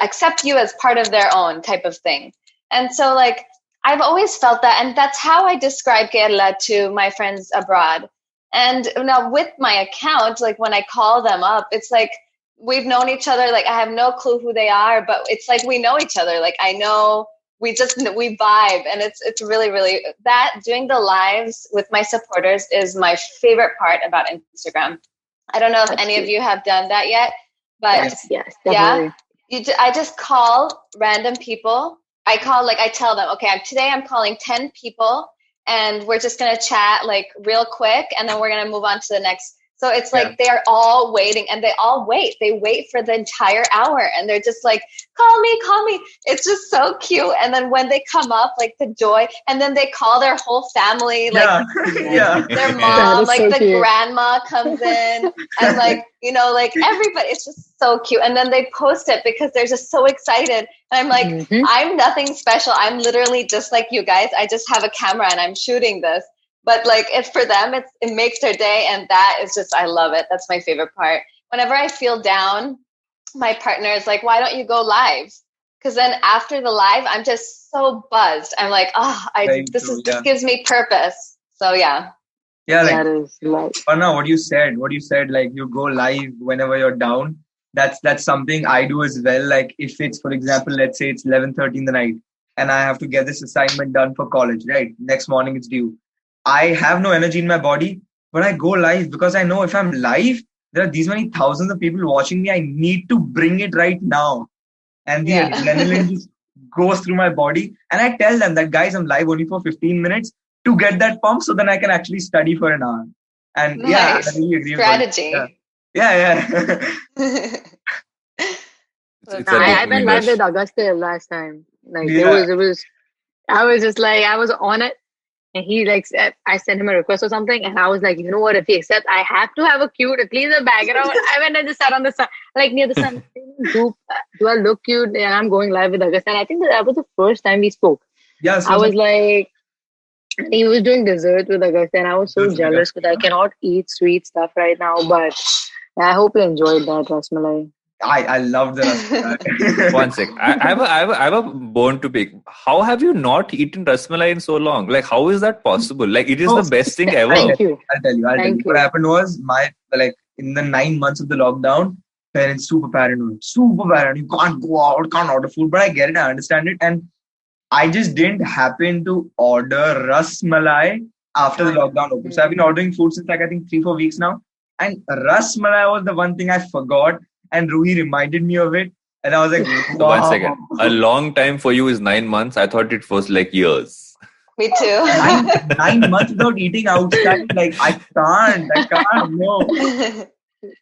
F: accept you as part of their own type of thing. And so like, I've always felt that. And that's how I describe Kerala to my friends abroad. And now with my account, like when I call them up, it's like we've known each other. Like I have no clue who they are, but it's like we know each other. Like I know we vibe, and it's really, really that doing the lives with my supporters is my favorite part about Instagram. I don't know if any of you have done that yet, but
A: yes, definitely.
F: Yeah, I just call random people. I tell them, okay, today I'm calling 10 people and we're just going to chat like real quick and then we're going to move on to the next. So it's like they're all waiting and they all wait. They wait for the entire hour and they're just like, call me. It's just so cute. And then when they come up, like the joy, and then they call their whole family, like their mom, like so the cute. Grandma comes in and like, you know, like everybody, it's just so cute. And then they post it because they're just so excited. And I'm like, I'm nothing special. I'm literally just like you guys. I just have a camera and I'm shooting this. But like it's for them, it makes their day. And that is just, I love it. That's my favorite part. Whenever I feel down, my partner is like, why don't you go live? Because then after the live, I'm just so buzzed. I'm like, this gives me purpose. So yeah.
G: Yeah, like Anna, what you said, like you go live whenever you're down. That's something I do as well. Like if it's, for example, let's say it's 11:30 in the night and I have to get this assignment done for college, right? Next morning it's due. I have no energy in my body, but I go live because I know if I'm live, there are these many thousands of people watching me. I need to bring it right now. And the adrenaline just goes through my body. And I tell them that, guys, I'm live only for 15 minutes to get that pump so then I can actually study for an hour. And
F: Nice.
G: I really agree
F: Strategy.
G: with yeah.
A: I went live with Agastya last time. Like
G: Yeah.
A: it was. I was just like I was on it, and he like I sent him a request or something, and I was like, you know what? If he accepts, I have to have a cute, at least a background. I went and just sat on the sun, like near the sun. Do I look cute? And I'm going live with Agastya. And I think that was the first time we spoke.
G: Yeah. So
A: I was like, he was doing dessert with Agastya, and I was so
G: Desserts with
A: jealous because I cannot eat sweet stuff right now. But I hope you enjoyed that rasmalai.
G: I love the rasmalai.
C: One sec. I have a bone to pick. How have you not eaten rasmalai in so long? Like, how is that possible? Like, it is the best thing ever.
A: Thank you.
G: I'll tell you.
A: Thank
G: What
A: you.
G: happened was in the 9 months of the lockdown, parents super paranoid. You can't go out, can't order food. But I get it, I understand it. And I just didn't happen to order ras malai after the lockdown opened. So I've been ordering food since like I think 3-4 weeks now. And ras malai was the one thing I forgot. And Ruhi reminded me of it. And I was like,
C: So
G: wow.
C: 1 second. A long time for you is 9 months. I thought it was like years.
F: Me too.
G: 9 months without eating outside. Like, I can't, no.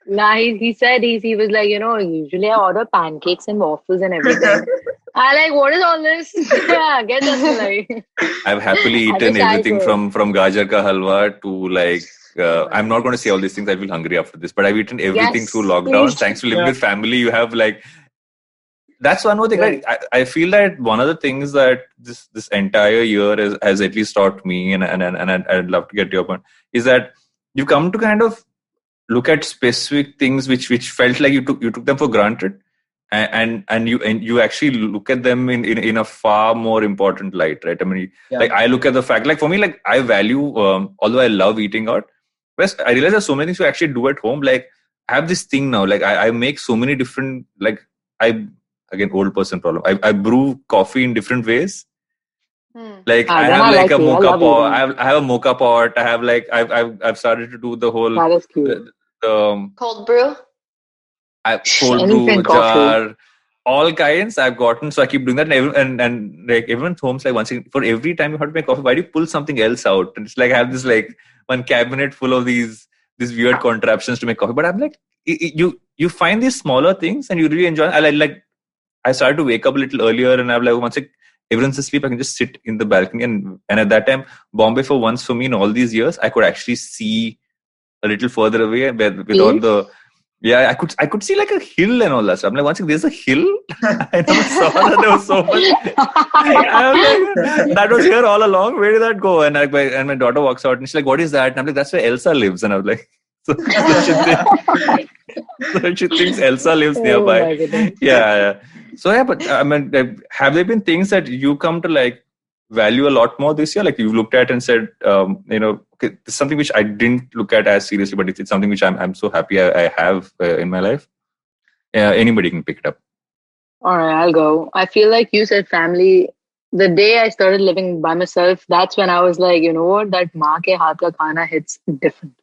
A: Nah, he said he was like, usually I order pancakes and waffles and everything. I like, what is all this? Yeah, get that like.
C: I've happily eaten everything from gajar ka halwa to like. I'm not going to say all these things. I feel hungry after this, but I've eaten everything through lockdown.
A: Please.
C: Thanks to living with family, you have like. That's one more thing. Right? I feel that one of the things that this entire year has at least taught me, and I'd love to get your point, is that you come to kind of look at specific things which felt like you took them for granted, and you actually look at them in a far more important light, right? I mean, like I look at the fact, like for me, like I value, although I love eating out, but I realize there's so many things you actually do at home. Like I have this thing now, like I make so many different, like again, old person problem. I brew coffee in different ways. Like I have like a mocha pot. I have a mocha pot. I have like I've started to do the whole
F: cold brew.
C: Cold brew jar, all kinds I've gotten. So I keep doing that, and like everyone's home's like once for every time you have to make coffee, why do you pull something else out? And it's like I have this like one cabinet full of these weird contraptions to make coffee. But I'm like, you find these smaller things and you really enjoy. I started to wake up a little earlier, and I'm like, once everyone's asleep, I can just sit in the balcony. And at that time, Bombay for once for me in all these years, I could actually see a little further away with all the. Yeah, I could see like a hill and all that stuff. I'm like, once there's a hill. I never saw that there was so much. I was like, that was here all along. Where did that go? And my daughter walks out and she's like, what is that? And I'm like, that's where Elsa lives. And I was like, so she thinks Elsa lives nearby. Yeah. So yeah, but I mean, have there been things that you come to like value a lot more this year? Like you looked at and said, okay, this is something which I didn't look at as seriously, but it's something which I'm so happy I have in my life. Anybody can pick it up.
A: All right, I'll go. I feel like you said family. The day I started living by myself, that's when I was like, you know what, that maa ke haath ka khana hits different.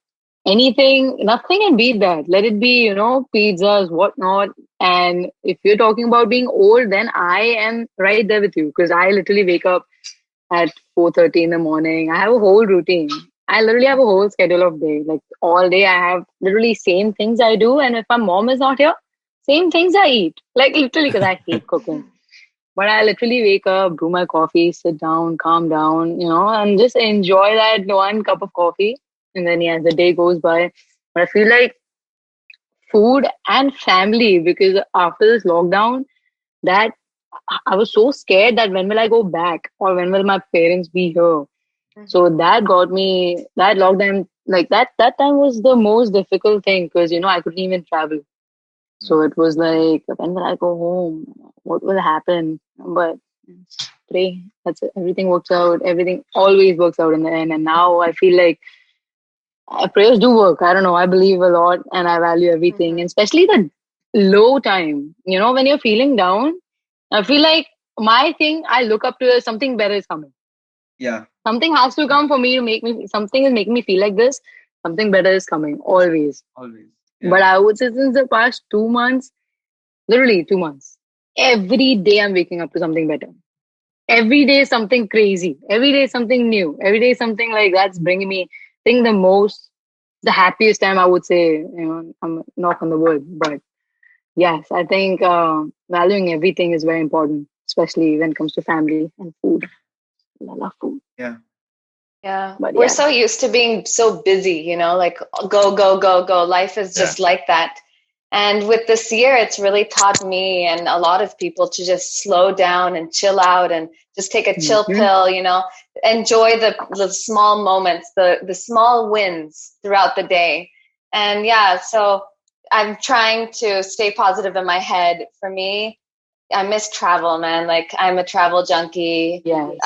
A: Nothing can beat that. Let it be, pizzas, whatnot. And if you're talking about being old, then I am right there with you, because I literally wake up at 4:30 in the morning. I have a whole routine. I literally have a whole schedule of day. Like all day I have literally same things I do. And if my mom is not here, same things I eat. Like literally, because I hate cooking. But I literally wake up, brew my coffee, sit down, calm down, and just enjoy that one cup of coffee. And then, the day goes by. But I feel like food and family, because after this lockdown, that I was so scared that when will I go back, or when will my parents be here? So that got me, that lockdown, like that time was the most difficult thing, because, I couldn't even travel. So it was like, when will I go home? What will happen? But pray, that's it. Everything works out. Everything always works out in the end. And now I feel like prayers do work. I don't know. I believe a lot and I value everything, and especially the low time. When you're feeling down, I feel like my thing I look up to is something better is coming.
G: Yeah.
A: Something has to come for me to something is making me feel like this. Something better is coming. Always. Yeah. But I would say since the past 2 months, literally 2 months, every day I'm waking up to something better. Every day is something crazy. Every day is something new. Every day is something like that's bringing me. I think the most the happiest time, I would say. I'm knock on the wood, but yes, I think valuing everything is very important, especially when it comes to family and food. I love food.
G: Yeah.
F: Yeah.
A: But
F: We're
A: yes.
F: so used to being so busy, like go, go, go, go. Life is just like that. And with this year, it's really taught me and a lot of people to just slow down and chill out and just take a chill pill, enjoy the small moments, the small wins throughout the day. And yeah, so I'm trying to stay positive in my head. For me, I miss travel, man. Like, I'm a travel junkie.
A: Yes.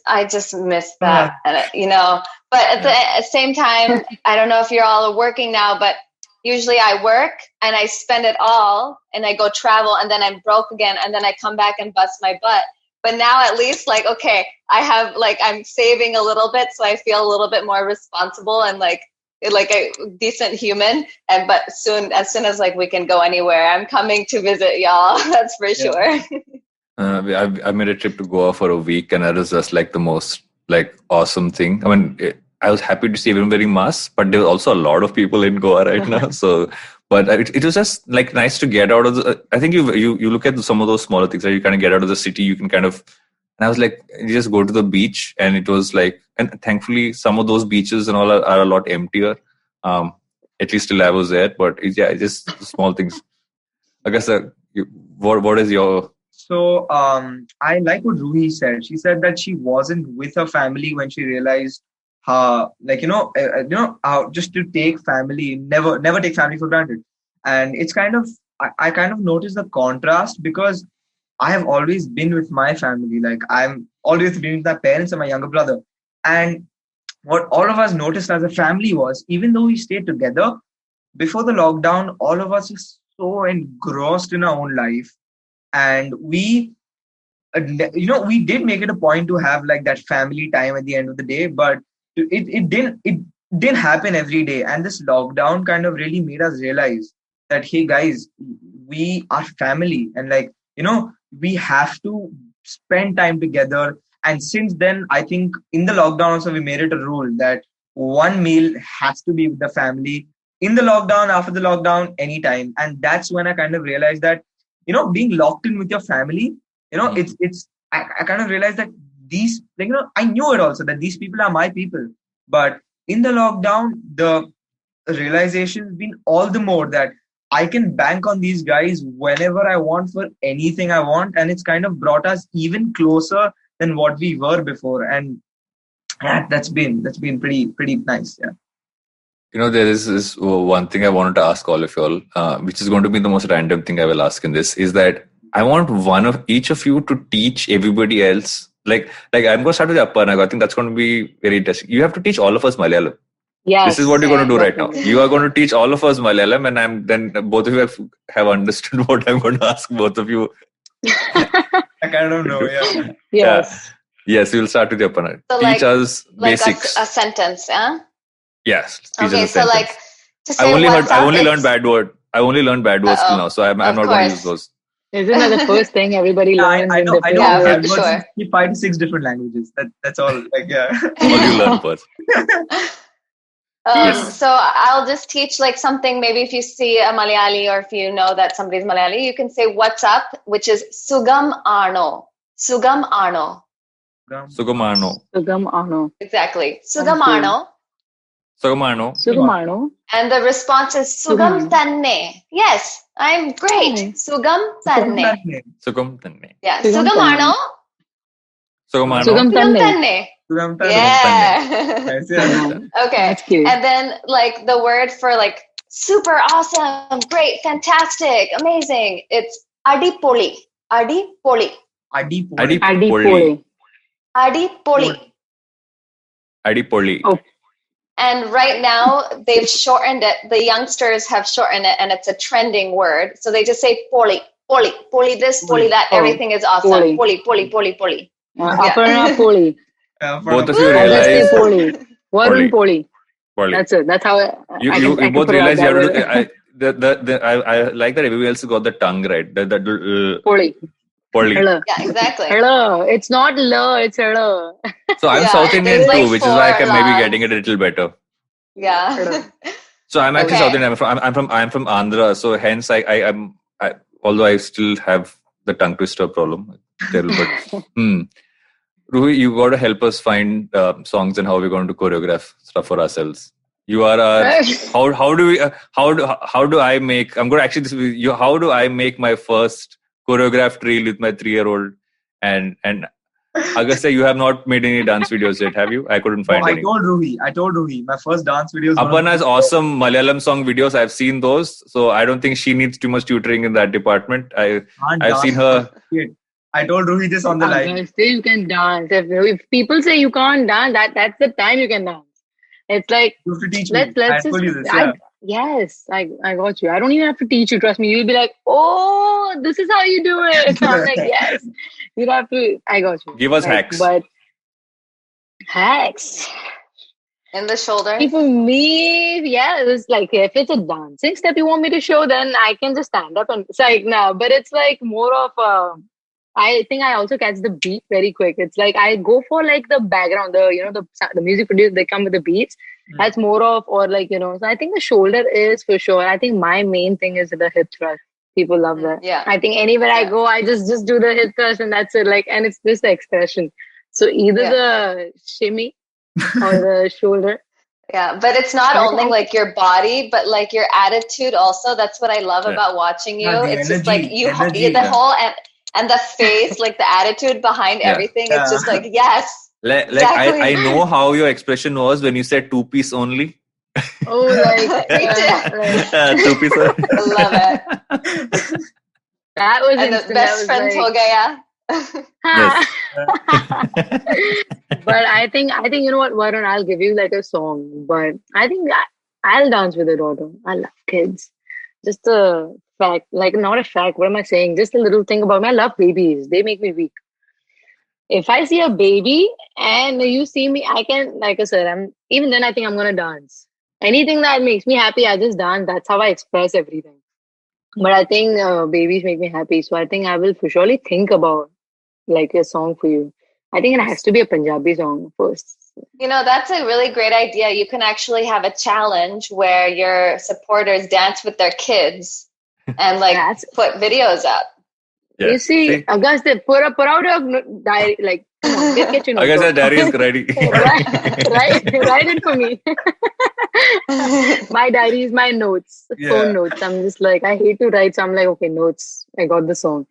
F: I just miss that. But at the same time, I don't know if you're all working now, but usually I work and I spend it all and I go travel and then I'm broke again and then I come back and bust my butt. But now at least okay, I'm saving a little bit, so I feel a little bit more responsible and like a decent human. But as soon as we can go anywhere, I'm coming to visit y'all. That's for sure.
C: I made a trip to Goa for a week, and that was just the most awesome thing. I mean, I was happy to see everyone wearing masks, but there was also a lot of people in Goa right now. So, but it was just nice to get out of the. I think you look at some of those smaller things. You kind of get out of the city. You can kind of. And I was like, you just go to the beach, and it was and thankfully some of those beaches and all are a lot emptier. At least till I was there, but just small things. I guess what is your?
G: So I like what Ruhi said. She said that she wasn't with her family when she realized how, how just to take family, never take family for granted. And it's kind of I kind of noticed the contrast because I have always been with my family. Like, I'm always been with my parents and my younger brother. And what all of us noticed as a family was, even though we stayed together, before the lockdown, all of us were so engrossed in our own life. And we did make it a point to have that family time at the end of the day, but it didn't happen every day. And this lockdown kind of really made us realize that, hey guys, we are family, and we have to spend time together. And since then, I think in the lockdown also we made it a rule that one meal has to be with the family, in the lockdown, after the lockdown, anytime. And that's when I kind of realized that being locked in with your family, I kind of realized that these, I knew it also that these people are my people. But in the lockdown, the realization has been all the more that I can bank on these guys whenever I want for anything I want. And it's kind of brought us even closer than what we were before. And that's been pretty nice. Yeah.
C: There is this one thing I wanted to ask all of you all, which is going to be the most random thing I will ask in this, is that I want one of each of you to teach everybody else. Like I'm going to start with Aparna. I think that's going to be very interesting. You have to teach all of us Malayalam.
A: Yes.
C: This is what you're going to do right now. You are going to teach all of us Malayalam, and then both of you have understood what I'm going to ask both of you.
G: I kind of know, yeah.
A: Yes.
C: Yes, we'll start with Aparna.
F: So
C: teach us basics.
F: A sentence, yeah?
C: Yes.
F: Okay, so to say
C: I only learned bad words till now, so I'm not going to use those.
A: Isn't that the first thing everybody learns?
G: I know.
F: Yeah, for sure.
G: 5 to 6 different languages. That's all.
C: All you learn first.
F: Yes. So I'll just teach something. Maybe if you see a Malayali or if you know that somebody's Malayali, you can say "What's up," which is "Sugam Arno." Sugam Arno.
C: Sugam Arno.
A: Sugam Arno.
F: Exactly. Sugam Arno.
C: Sugam Arno.
F: And the response is Sugam Tanne. Yes, I'm great. Sugam Tanne.
C: Sugam Tanne.
F: Yeah. Sugam Arno.
C: Sugam Arno.
A: Sugam Tanne.
F: Yeah. Okay. And then the word for super awesome, great, fantastic, amazing. It's adipoli. Adipoli.
C: Adipoli.
F: Adipoli.
C: Adipoli.
A: Oh.
F: And right now they've shortened it. The youngsters have shortened it, and it's a trending word. So they just say poli, poli, poli this, poli that. Everything is awesome. Poli, poli, poli, poli.
A: Aparna Poli.
C: Both of you realize
A: Poli. Varun Poli. That's it. That's how
C: you both realize you have to. I like that everybody else got the tongue right.
A: Poli.
C: Poli.
F: Yeah, exactly.
A: Hello. It's not la, it's hello.
C: So I'm South Indian too, which is why I can maybe getting it a little better.
F: Yeah.
C: So I'm actually
F: Okay.
C: South Indian. I'm from Andhra. So hence although I still have the tongue twister problem. Terrible, but Ruhi, you got to help us find songs and how we're going to choreograph stuff for ourselves. You are how do I make? I'm going to actually how do I make my first choreographed reel with my 3-year-old? And Agastya, you have not made any dance videos yet, have you? I couldn't find any.
G: I told Ruhi. My first dance videos.
C: Aparna's awesome Malayalam song videos. I've seen those, so I don't think she needs too much tutoring in that department. I've seen her.
G: I told Ruhi this on the live.
A: You can dance. If people say you can't dance, that's the time you can dance. It's like,
G: you have to teach
A: let's
G: me.
A: just.
G: Told you this, yeah.
A: Yes, I got you. I don't even have to teach you. Trust me. You'll be like, oh, this is how you do it. I'm like, yes. You don't have to. I got you.
C: Give us hacks.
A: But hacks.
F: In the shoulder.
A: For me, yeah, it's like if it's a dancing step you want me to show, then I can just stand up and it's like no. But it's like more of I think I also catch the beat very quick. It's like I go for like the background, the music producers, they come with the beats. That's more of, or like, so I think the shoulder is for sure. I think my main thing is the hip thrust. People love that.
F: Yeah.
A: I think anywhere I go, I just do the hip thrust and that's it. Like, and it's just the expression. So either the shimmy or the shoulder.
F: Yeah, but it's not only like your body, but like your attitude also. That's what I love about watching you. It's just like whole and the face, like the attitude behind everything. It's just like, yes.
C: Exactly. I know how your expression was when you said 2-piece only.
A: Oh, like,
F: me too.
C: 2-piece only.
F: I love it.
A: That was
F: and the best friends ho gaya.
C: Yes.
A: But I think you know what, Varun, I'll give you like a song, but I think I'll dance with a daughter. I love kids. Just a fact, like not a fact. What am I saying? Just a little thing about me. I love babies. They make me weak. If I see a baby and you see me, I can, like I said, even then I think I'm gonna dance. Anything that makes me happy, I just dance. That's how I express everything. But I think babies make me happy. So I think I will for surely think about like a song for you. I think it has to be a Punjabi song first.
F: That's a really great idea. You can actually have a challenge where your supporters dance with their kids and like put videos up.
C: Yeah.
A: You see, Agastya, put out a diary, like, come on, get your notes.
C: Agastya, diary is ready.
A: Write it for me. My diary is my notes, phone notes. I'm just like, I hate to write, so I'm like, okay, notes. I got the song.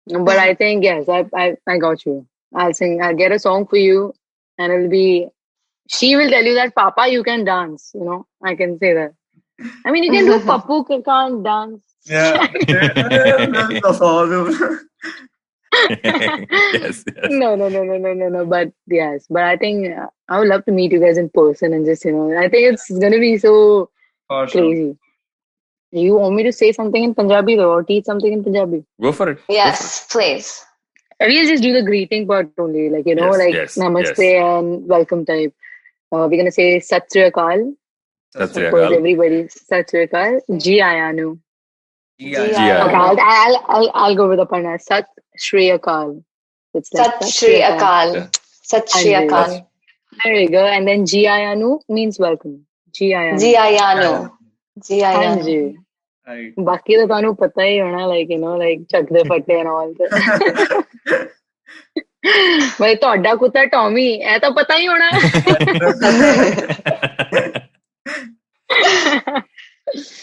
A: But I think, yes, I got you. I'll get a song for you and it'll be, she will tell you that, Papa, you can dance. I can say that. I mean, you can do Papu can't dance.
G: Yeah.
C: Yes.
A: No. But yes, but I think I would love to meet you guys in person and just, I think it's going to be so crazy. You want me to say something in Punjabi though, or teach something in Punjabi?
C: Go for it.
F: Yes, please.
A: We'll just do the greeting part only, like, namaste and welcome type. We're going to say Sat Sri Akal.
C: Sat Sri
A: Of course,
C: Akal.
A: everybody, Sat Sri Akal. Ji Ayanu.
C: Okay,
A: I'll go with the partner. Sat Sri Akal.
F: It's like Sat Sri Akal. Sat Sri Akal.
A: There we go. And then Ji Ayanu means welcome. Ji Ayanu.
F: Ji Ayanu. Ji Ayanu.
G: Right.
A: बाकी तो तानू पता ही होना, like चकदे फटे and all that. भाई तोड़ा कुत्ता Tommy ऐ तो पता ही होना.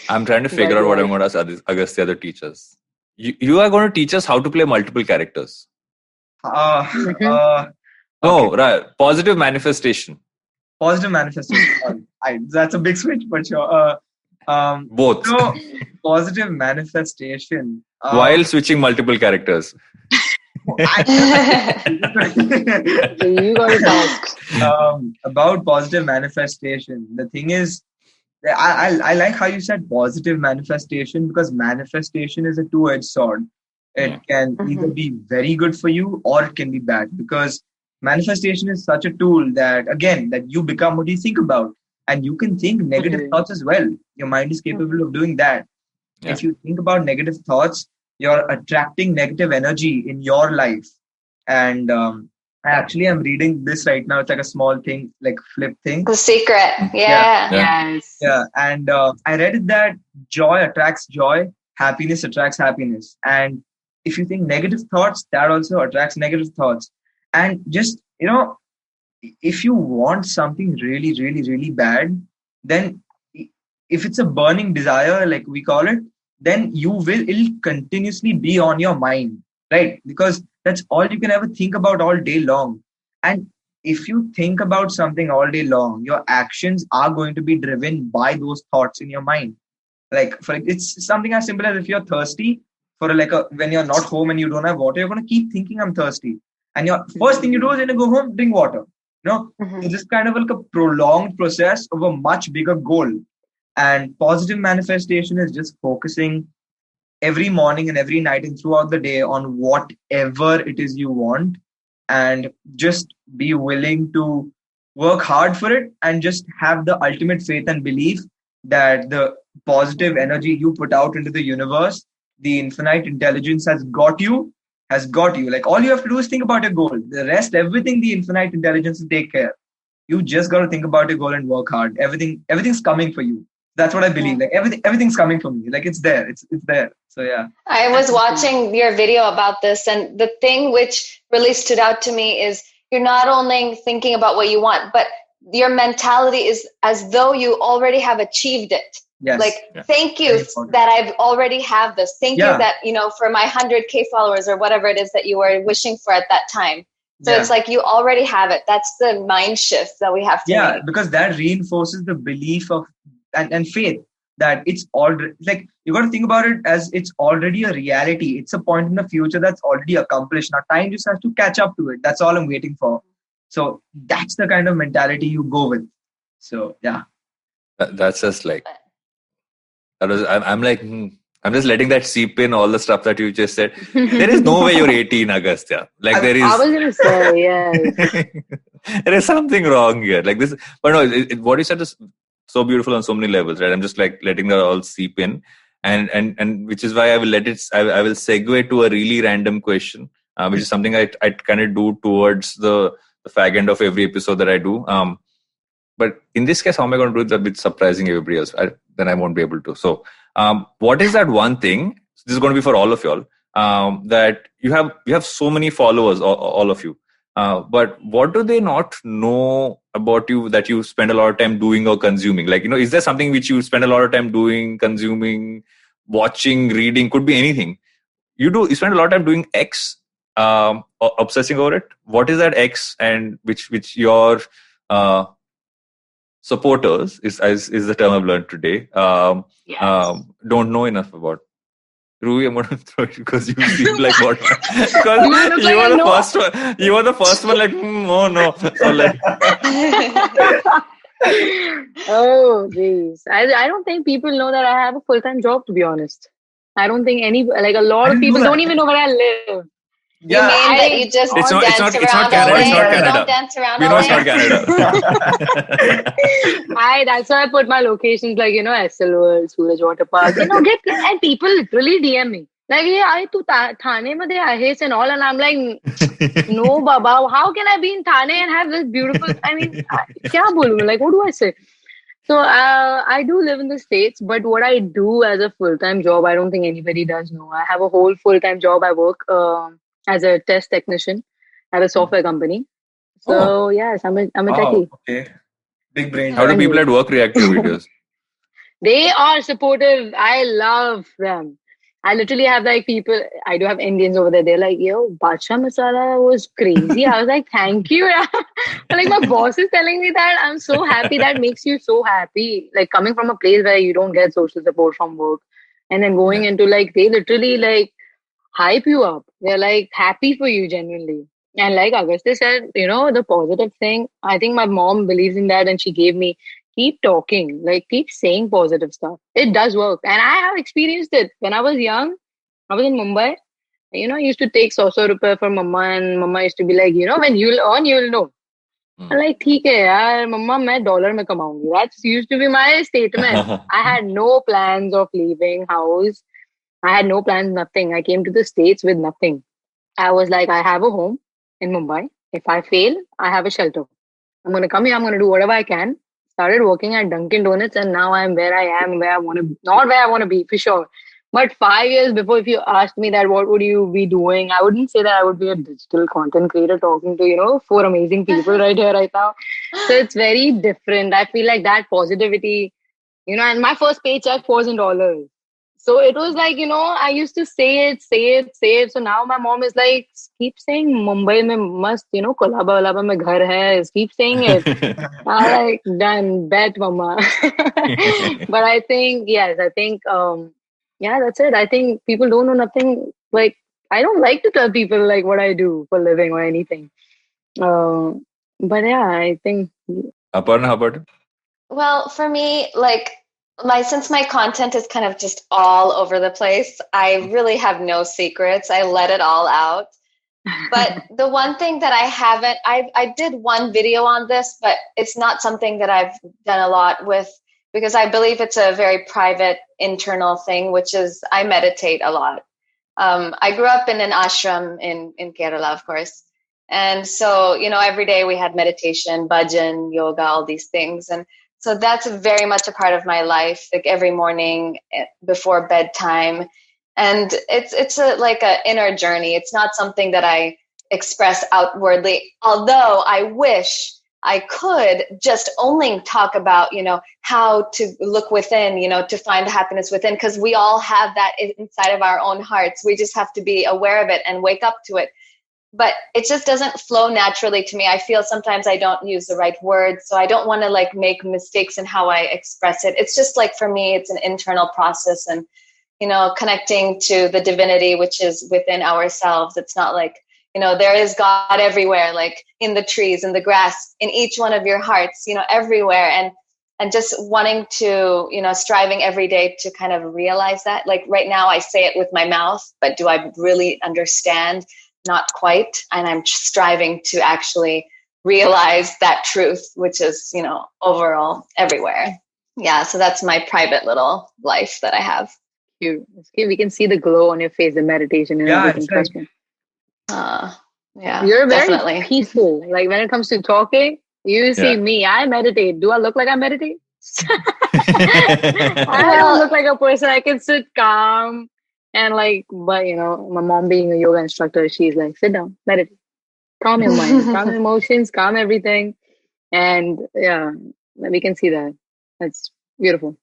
C: I'm trying to figure out what I'm going to ask Agastya to teach us. You are going to teach us how to play multiple characters. No, right. Positive manifestation.
G: Positive manifestation. That's a big switch, but sure.
C: Both.
G: So, positive manifestation.
C: While switching multiple characters.
A: You got to talk.
G: About positive manifestation. The thing is, I like how you said positive manifestation, because manifestation is a two-edged sword. It can either be very good for you or it can be bad, because manifestation is such a tool that you become what you think about. And you can think negative thoughts as well. Your mind is capable of doing that. Yeah. If you think about negative thoughts, you're attracting negative energy in your life. And I actually am reading this right now. It's like a small thing, like flip thing.
F: The secret. Yeah.
A: Yes.
G: Yeah. And I read it that joy attracts joy, happiness attracts happiness. And if you think negative thoughts, that also attracts negative thoughts. And just, if you want something really, really, really bad, then if it's a burning desire, like we call it, then it'll continuously be on your mind, right? Because that's all you can ever think about all day long. And if you think about something all day long, your actions are going to be driven by those thoughts in your mind. Like it's something as simple as if you're thirsty when you're not home and you don't have water, you're going to keep thinking I'm thirsty. And your first thing you do is when you go home, drink water. It's just kind of like a prolonged process of a much bigger goal. And positive manifestation is just focusing every morning and every night and throughout the day on whatever it is you want, and just be willing to work hard for it, and just have the ultimate faith and belief that the positive energy you put out into the universe, the infinite intelligence has got you. Like all you have to do is think about your goal. The rest, everything, the infinite intelligence will take care. You just got to think about your goal and work hard. Everything's coming for you. That's what I believe. Like everything's coming for me. Like it's there. It's there. So yeah.
F: I was watching your video about this, and the thing which really stood out to me is you're not only thinking about what you want, but your mentality is as though you already have achieved it.
G: Yes.
F: Like, thank you that I've already have this. Thank you that, for my 100K followers or whatever it is that you were wishing for at that time. So it's like you already have it. That's the mind shift that we have to make.
G: Because that reinforces the belief of and faith that it's already, like, you got to think about it as it's already a reality. It's a point in the future that's already accomplished. Now time just has to catch up to it. That's all I'm waiting for. So that's the kind of mentality you go with. So yeah.
C: That's just like, I'm like, I'm just letting that seep in all the stuff that you just said. There is no way you're 18, Agastya. Like there is.
A: I was going to say, yeah.
C: There is something wrong here. Like this, but no, what you said is so beautiful on so many levels, right? I'm just like letting that all seep in, and which is why I will let it. I will segue to a really random question, which is something I kind of do towards the fag end of every episode that I do. But in this case, how am I going to do it a bit surprising everybody else? Then I won't be able to. So, what is that one thing? This is going to be for all of y'all. That you have so many followers, all of you. But what do they not know about you that you spend a lot of time doing or consuming? Like, is there something which you spend a lot of time doing, consuming, watching, reading? Could be anything. You spend a lot of time doing X, obsessing over it. What is that X, and which your supporters is the term I've learned today. Don't know enough about. Ruhi, I'm going to throw it because you seem like what? Because you were the first one. You were the first one. Like, oh no. So like.
A: Oh jeez, I don't think people know that I have a full-time job. To be honest, I don't think a lot of people don't even know where I live.
F: Yeah, you mean that you just
C: it's not Canada.
F: It's not Canada.
C: Don't
F: dance around.
C: We know it's not Canada.
A: That's why I put my locations like SL World, Suraj Water Park. And people literally DM me like, "Yeah, tu Thane mein ahes and all," and I'm like, "No, Baba, how can I be in Thane and have this beautiful?" I mean, kya bolu? Like, what do I say? So I do live in the States, but what I do as a full-time job, I don't think anybody does know. I have a whole full-time job. I work as a test technician at a software company. So yes, I'm a techie.
G: Okay. Big brain.
C: How do people at work react to videos?
A: They are supportive. I love them. I literally have like people, I do have Indians over there. They're like, "Yo, Bacha Masala was crazy." I was like, "Thank you." Like my boss is telling me that. I'm so happy. That makes you so happy. Like coming from a place where you don't get social support from work, and then going into like, they literally like hype you up. They're like happy for you genuinely. And like Agastya said, the positive thing, I think my mom believes in that, and she gave me, keep talking, like keep saying positive stuff. It does work. And I have experienced it. When I was young, I was in Mumbai. I used to take 100 rupees from mama, and mama used to be like, when you'll earn, you'll know. I'm like, "Theek hai yaar, mama, main dollar mein kamaungi." That used to be my statement. I had no plans of leaving house. I had no plans, nothing. I came to the States with nothing. I was like, I have a home in Mumbai. if I fail, I have a shelter. I'm going to come here. I'm going to do whatever I can. Started working at Dunkin' Donuts, and now I'm where I am, where I want to, not where I want to be for sure. But 5 years before, if you asked me that, what would you be doing? I wouldn't say that I would be a digital content creator talking to, four amazing people right here, right now. So it's very different. I feel like that positivity, and my first paycheck was in dollars. So it was like, I used to say it, say it, say it. So now my mom is like, keep saying Mumbai mein mast, Kolaba mein ghar hai. Keep saying it. I'm like, done, bet, mama. But I think, yes, yeah, that's it. I think people don't know nothing. Like, I don't like to tell people like what I do for a living or anything. Uh, but yeah, I think.
C: Aparna, how about you?
F: Well, for me, like since my content is kind of just all over the place, I really have no secrets. I let it all out. But the one thing that I did one video on this, but it's not something that I've done a lot with because I believe it's a very private internal thing, which is I meditate a lot. I grew up in an ashram in Kerala, of course. And so, every day we had meditation, bhajan, yoga, all these things. And so that's very much a part of my life, like every morning before bedtime. And it's like an inner journey. It's not something that I express outwardly, although I wish I could just only talk about, how to look within, to find happiness within, because we all have that inside of our own hearts. We just have to be aware of it and wake up to it. But it just doesn't flow naturally to me. I feel sometimes I don't use the right words. So I don't want to like make mistakes in how I express it. It's just like, for me, it's an internal process and, connecting to the divinity, which is within ourselves. It's not like, there is God everywhere, like in the trees, in the grass, in each one of your hearts, everywhere. And just wanting to, striving every day to kind of realize that. Like right now I say it with my mouth, but do I really understand? Not quite. And I'm striving to actually realize that truth, which is, overall everywhere. Yeah. So that's my private little life that I have.
A: Cute. We can see the glow on your face, the meditation and everything. Trust me.
F: Yeah,
A: you're very
F: definitely
A: peaceful. Like when it comes to talking, you see me, I meditate. Do I look like I meditate? I don't look like a person. I can sit calm and like, but my mom being a yoga instructor, she's like, sit down, meditate, calm your mind, calm your emotions, calm everything. And yeah, we can see that. That's beautiful.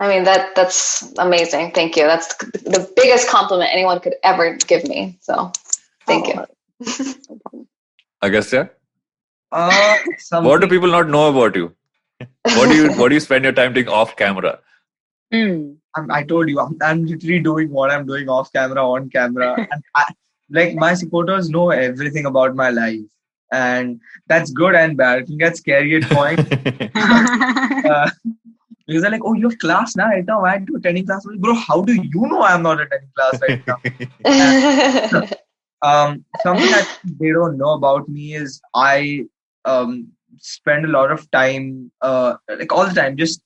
F: I mean, that's amazing. Thank you. That's the biggest compliment anyone could ever give me. So thank you.
C: Agastya?
G: What
C: do people not know about you? What do you spend your time doing off camera?
G: I told you, I'm literally doing what I'm doing off camera, on camera. And my supporters know everything about my life. And that's good and bad. It can get scary at points. Because they're like, oh, you have class now right now. Why aren't you attending class? Bro, how do you know I'm not attending class right now? Something that they don't know about me is I spend a lot of time, like all the time, just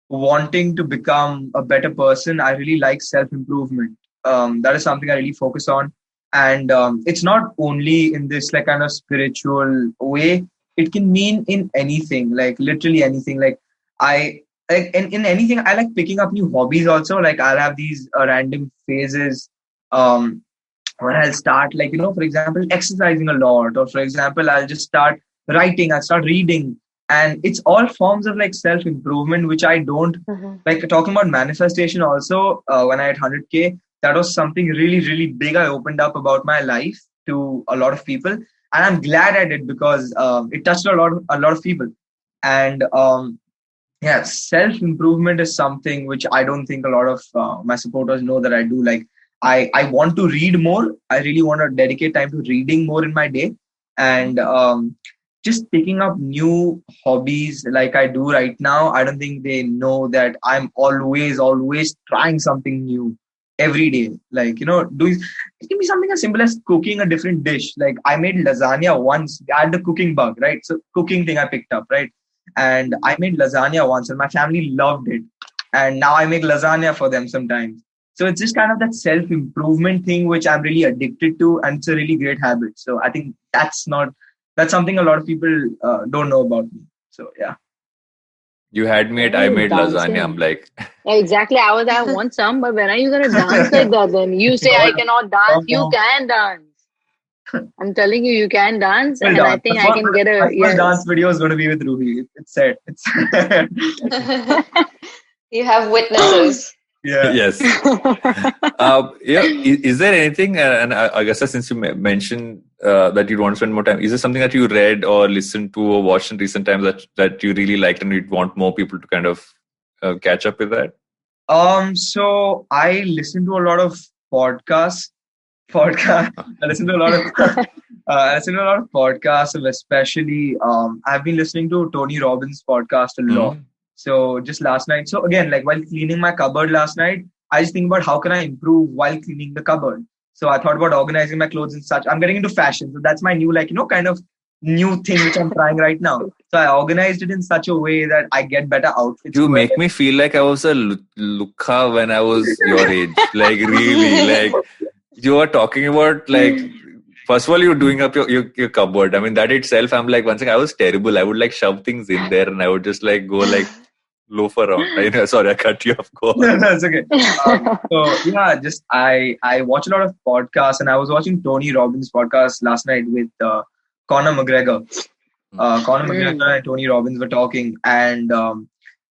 G: wanting to become a better person. I really like self-improvement. That is something I really focus on. And it's not only in this like kind of spiritual way. It can mean in anything, like literally anything. Like in anything, I like picking up new hobbies also. Like I'll have these random phases where I'll start like, for example, exercising a lot, or for example, I'll just start writing, I'll start reading. And it's all forms of like self-improvement, which I don't like. Talking about manifestation also, when I had 100K, that was something really, really big. I opened up about my life to a lot of people, and I'm glad I did because it touched a lot of people. And yeah, self-improvement is something which I don't think a lot of my supporters know that I do. Like I want to read more. I really want to dedicate time to reading more in my day, and just picking up new hobbies like I do right now. I don't think they know that I'm always trying something new every day. Like, doing, it can be something as simple as cooking a different dish. Like I made lasagna once. I had the cooking bug, right? So cooking thing I picked up, right? And I made lasagna once and my family loved it. And now I make lasagna for them sometimes. So it's just kind of that self-improvement thing, which I'm really addicted to. And it's a really great habit. So I think that's not that's something a lot of people don't know about me. So yeah.
C: You had me at I
A: Oh,
C: made lasagna. I'm
A: dancing.
C: like,
A: Exactly. I want some, but when are you gonna dance like that then? You say I
G: Come
A: cannot dance, you
G: on.
A: can dance. I'm telling you, you can dance,
G: Will
A: and I
G: dance.
A: think I can get
G: My
A: a
G: first dance
A: yes.
G: video is going to be with Ruhi. It's set. It's
F: You have witnesses.
G: yeah.
C: yes. Yeah. Is there anything? And I guess since you mentioned that you want to spend more time, is there something that you read or listened to or watched in recent times that you really liked and you'd want more people to kind of catch up with that?
G: So I listen to a lot of podcasts. I listen to a lot of podcasts, and especially I've been listening to Tony Robbins' podcast a lot. So just last night. So again, like while cleaning my cupboard last night, I just think about how can I improve while cleaning the cupboard. So I thought about organizing my clothes and such. I'm getting into fashion, so that's my new kind of new thing which I'm trying right now. So I organized it in such a way that I get better outfits.
C: You make me feel like I was a Lukha when I was your age. Like really, like you are talking about like. First of all, you're doing up your cupboard. I mean, that itself, I'm like, one thing, I was terrible. I would like shove things in there and I would just like go like loaf around. Sorry, I cut you off. Go on.
G: No, it's okay. So yeah, just I watch a lot of podcasts, and I was watching Tony Robbins' podcast last night with Conor McGregor. Conor McGregor and Tony Robbins were talking, and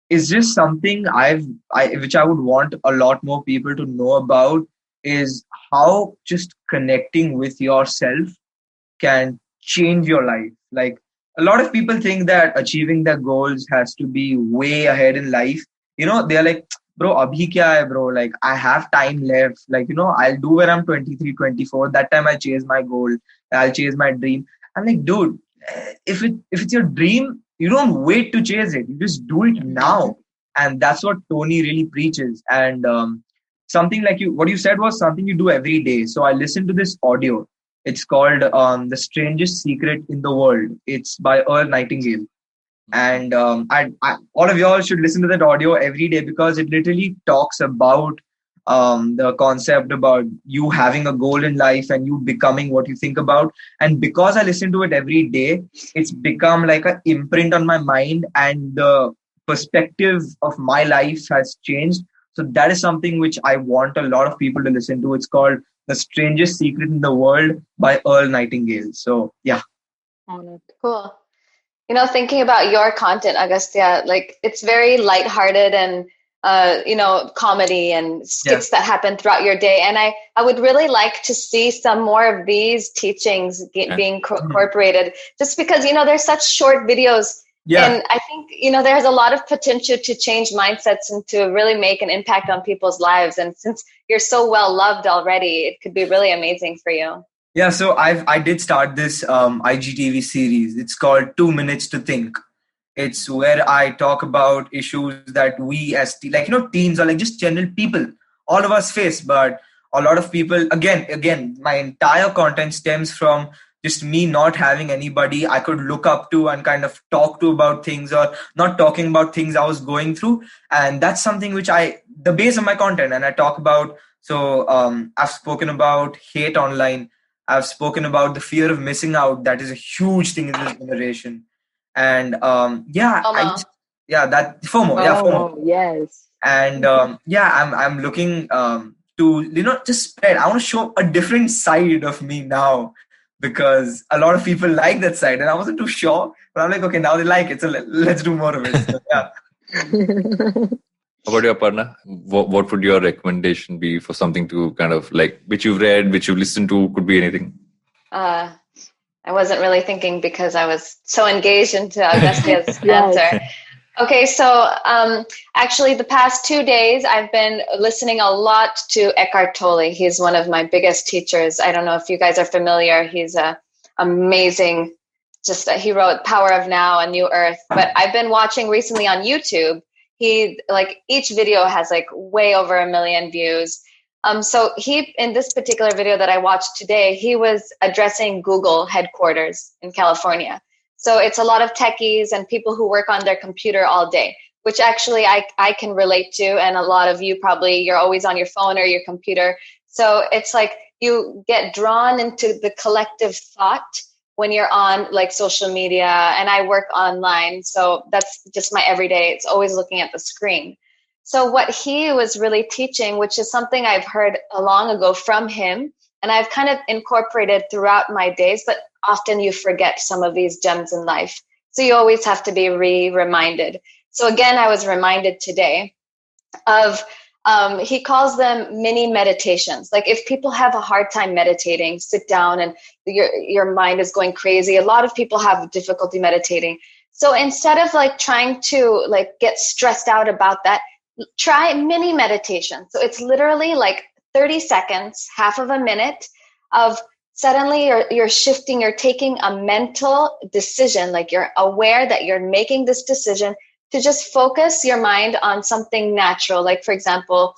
G: it's just something which I would want a lot more people to know about is how just connecting with yourself can change your life. Like a lot of people think that achieving their goals has to be way ahead in life. They're like, bro, abhi kya hai, bro? Like I have time left. Like, I'll do when I'm 23, 24. That time I'll chase my goal. I'll chase my dream. I'm like, dude, if it's your dream, you don't wait to chase it. You just do it now. And that's what Tony really preaches. And something like what you said was something you do every day. So I listened to this audio. It's called The Strangest Secret in the World. It's by Earl Nightingale. And all of y'all should listen to that audio every day because it literally talks about the concept about you having a goal in life and you becoming what you think about. And because I listen to it every day, it's become like an imprint on my mind and the perspective of my life has changed. So that is something which I want a lot of people to listen to. It's called The Strangest Secret in the World by Earl Nightingale. So yeah.
F: Cool. Thinking about your content, Agastya, like it's very lighthearted and comedy and skits that happen throughout your day. And I would really like to see some more of these teachings being incorporated just because, there's such short videos. Yeah. And I think, there's a lot of potential to change mindsets and to really make an impact on people's lives. And since you're so well loved already, it could be really amazing for you.
G: Yeah, so I did start this IGTV series. It's called 2 Minutes to Think. It's where I talk about issues that we as teens or like just general people, all of us face. But a lot of people, again, my entire content stems from just me not having anybody I could look up to and kind of talk to about things or not talking about things I was going through. And that's something which the base of my content. And I talk about, so I've spoken about hate online. I've spoken about the fear of missing out. That is a huge thing in this generation. And that FOMO. Yeah, FOMO.
A: Yes.
G: And I'm looking to just spread. I want to show a different side of me now because a lot of people like that side, and I wasn't too sure. But I'm like, okay, now they like it, so let's do more of it. So, yeah.
C: How about you, Aparna? What would your recommendation be for something to kind of like, which you've read, which you've listened to, could be anything?
F: I wasn't really thinking because I was so engaged into Agastya's answer. Okay, so actually the past 2 days, I've been listening a lot to Eckhart Tolle. He's one of my biggest teachers. I don't know if you guys are familiar. He's amazing. He wrote Power of Now, A New Earth. But I've been watching recently on YouTube. Each video has like way over 1 million views. So in this particular video that I watched today, he was addressing Google headquarters in California. So it's a lot of techies and people who work on their computer all day, which actually I can relate to. And a lot of you you're always on your phone or your computer. So it's like you get drawn into the collective thought when you're on like social media, and I work online. So that's just my everyday. It's always looking at the screen. So what he was really teaching, which is something I've heard a long ago from him, and I've kind of incorporated throughout my days, but often you forget some of these gems in life. So you always have to be reminded. So again, I was reminded today of, he calls them mini meditations. Like if people have a hard time meditating, sit down and your mind is going crazy. A lot of people have difficulty meditating. So instead of like trying to like get stressed out about that, try mini meditation. So it's literally like 30 seconds, half of a minute of suddenly you're shifting, you're taking a mental decision, like you're aware that you're making this decision to just focus your mind on something natural. Like, for example,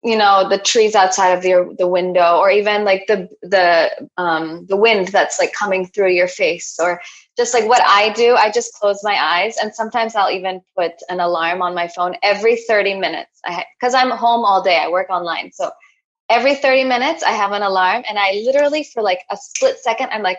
F: the trees outside of the window, or even like the wind that's like coming through your face, or just like what I do, I just close my eyes, and sometimes I'll even put an alarm on my phone every 30 minutes. Because I'm home all day, I work online. So every 30 minutes I have an alarm, and I literally for like a split second, I'm like,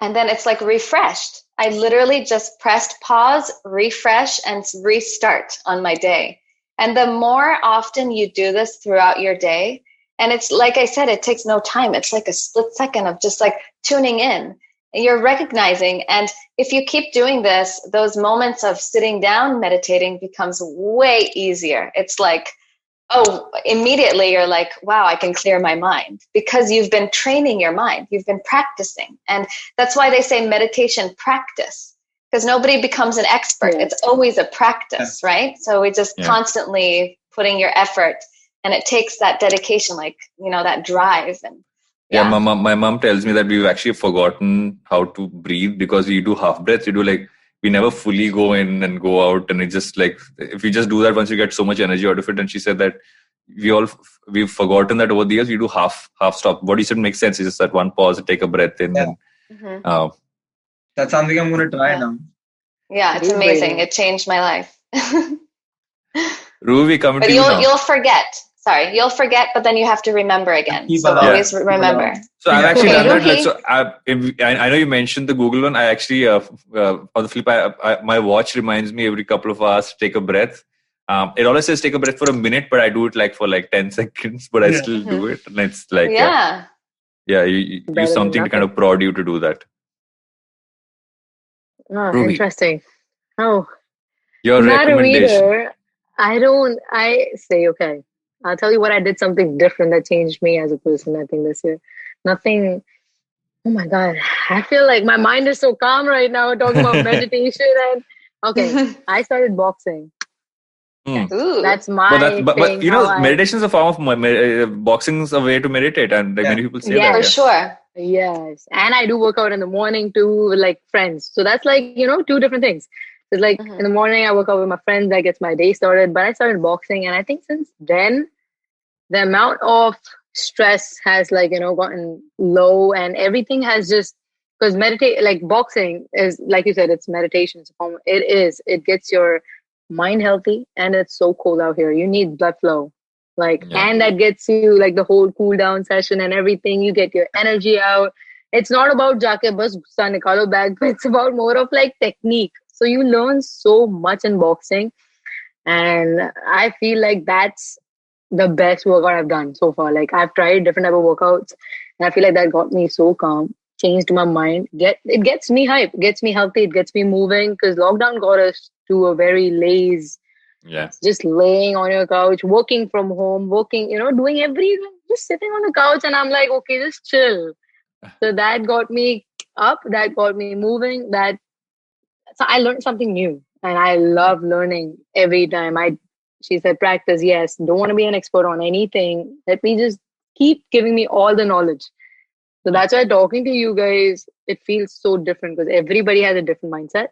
F: and then it's like refreshed. I literally just pressed pause, refresh, and restart on my day. And the more often you do this throughout your day, and it's like I said, it takes no time. It's like a split second of just like tuning in. And you're recognizing. And if you keep doing this, those moments of sitting down meditating becomes way easier. It's like, immediately you're like, wow, I can clear my mind, because you've been training your mind. You've been practicing. And that's why they say meditation practice, because nobody becomes an expert. It's always a practice, right? So we're just constantly putting your effort, and it takes that dedication, like, that drive. And
C: my mom tells me that we've actually forgotten how to breathe, because you do half breaths. You do like, we never fully go in and go out, and it's just like, if you just do that once, you get so much energy out of it. And she said that we've forgotten that over the years we do half stop. What you said makes sense. It's just that one pause, take a breath in, and
G: that's something I'm going to try now.
F: Yeah, it's amazing. It changed my life.
C: Ruby, coming to you now.
F: You'll forget. Sorry, you'll forget, but then you have to remember again. So always remember.
C: So I've actually done that. Like, so I know you mentioned the Google one. I actually, on the flip, my watch reminds me every couple of hours to take a breath. It always says take a breath for a minute, but I do it like for like 10 seconds, but I still do it. And it's like, you use something to kind of prod you to do that.
A: Oh, Ruby. Interesting. Oh,
C: your recommendation.
A: I say, okay, I'll tell you what, I did something different that changed me as a person, I think, this year. Nothing. Oh my God. I feel like my mind is so calm right now talking about meditation. And okay, I started boxing. Yes, that's my thing.
C: But meditation is a form of boxing is a way to meditate, and like many people say that.
F: For sure.
A: Yes. And I do work out in the morning too with like friends. So that's like, two different things. It's like in the morning I work out with my friends, that gets my day started. But I started boxing, and I think since then the amount of stress has like, gotten low, and everything has just, because boxing is, like you said, it's meditation. It gets your mind healthy, and it's so cold out here. You need blood flow. And that gets you like the whole cool down session and everything. You get your energy out. It's not about jaake bas gussa nikalo bag, but it's about more of like technique. So you learn so much in boxing, and I feel like that's the best workout I've done so far. Like I've tried different type of workouts, and I feel like that got me so calm, changed my mind. It gets me hype, gets me healthy, it gets me moving, because lockdown got us to a very lazy.
C: Yeah.
A: Just laying on your couch, working from home, doing everything, just sitting on the couch. And I'm like, okay, just chill. So that got me up, that got me moving. So I learned something new, and I love learning every time. She said, practice. Yes. Don't want to be an expert on anything. Let me just keep giving me all the knowledge. So that's why talking to you guys, it feels so different, because everybody has a different mindset.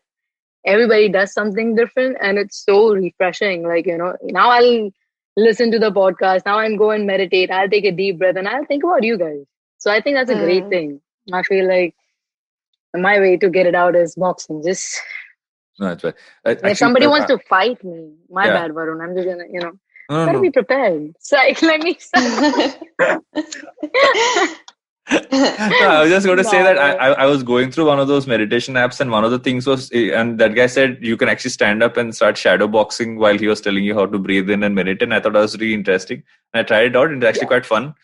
A: Everybody does something different, and it's so refreshing. Like, now I'll listen to the podcast. Now I'll go and meditate. I'll take a deep breath, and I'll think about you guys. So I think that's a great thing. I feel like my way to get it out is boxing. Just
C: no, that's right.
A: If somebody wants to fight me, my bad, Varun. I'm just gonna, gotta be prepared. So let me.
C: No, I was just going to say that
A: No.
C: I was going through one of those meditation apps, and one of the things was, and that guy said you can actually stand up and start shadow boxing while he was telling you how to breathe in and meditate. And I thought that was really interesting. And I tried it out, and it's actually quite fun.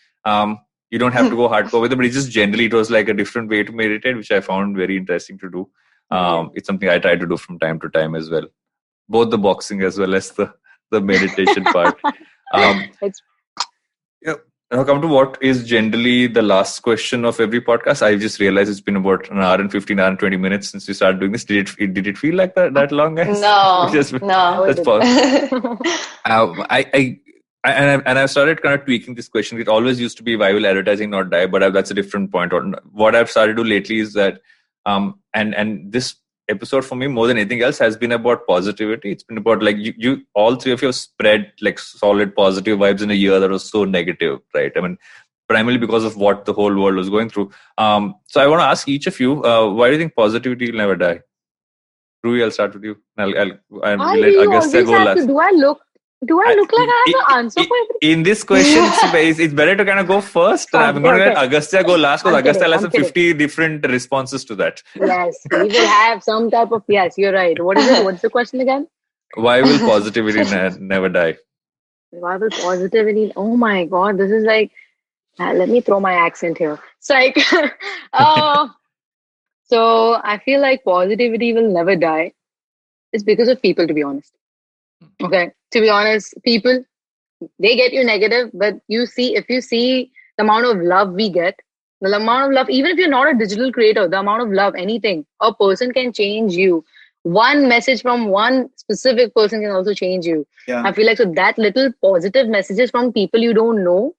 C: You don't have to go hardcore with it, but it's just generally it was like a different way to meditate, which I found very interesting to do. It's something I try to do from time to time as well, both the boxing as well as the meditation part. Now come to what is generally the last question of every podcast. I just realized it's been about an hour and 15, hour and 20 minutes since we started doing this. Did it feel like that long, guys?
F: No,
C: no.
F: That's
C: I've started kind of tweaking this question. It always used to be, why will advertising not die? But that's a different point. What I've started to do lately is that, and this episode for me more than anything else has been about positivity. It's been about like you all three of you have spread like solid positive vibes in a year that was so negative, right? I mean, primarily because of what the whole world was going through. So I want to ask each of you, why do you think positivity will never die? Rui, I'll start with you. I'll let Agastya go last.
A: Do I look like I have an answer for everything?
C: In this question, it's better to kind of go first. I'm going to let Agastya go last because Agastya has 50 different responses to that.
A: Yes, we will have some type of, yes, you're right. What is it? What's the question again?
C: Why will positivity never die?
A: Why will positivity? Oh my God, this is like, let me throw my accent here. It's like, so I feel like positivity will never die. It's because of people, to be honest. Okay, to be honest, people, they get you negative, but if you see the amount of love we get, the amount of love, even if you're not a digital creator, the amount of love, anything, a person can change you. One message from one specific person can also change you.
G: Yeah.
A: I feel like, so that little positive messages from people you don't know,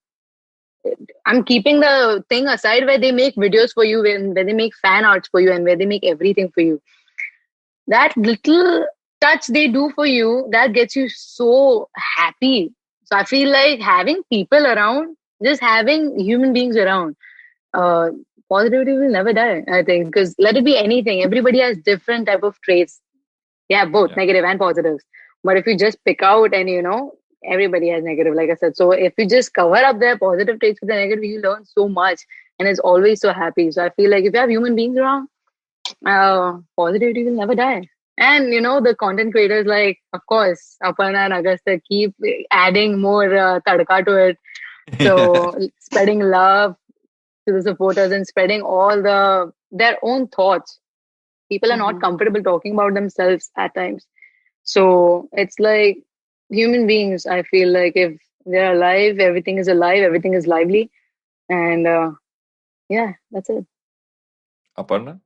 A: I'm keeping the thing aside where they make videos for you, where they make fan arts for you, and where they make everything for you. That little touch they do for you, that gets you so happy. So I feel like having people around, just having human beings around, positivity will never die, I think, because let it be anything. Everybody has different type of traits. Yeah, both negative and positives. But if you just pick out and, everybody has negative, like I said. So if you just cover up their positive traits with the negative, you learn so much and it's always so happy. So I feel like if you have human beings around, positivity will never die. And, the content creators, like, of course, Aparna and Agastya keep adding more tadka to it. So spreading love to the supporters and spreading all their own thoughts. People are not comfortable talking about themselves at times. So it's like human beings, I feel like if they're alive, everything is alive, everything is lively. And that's it.
C: Aparna?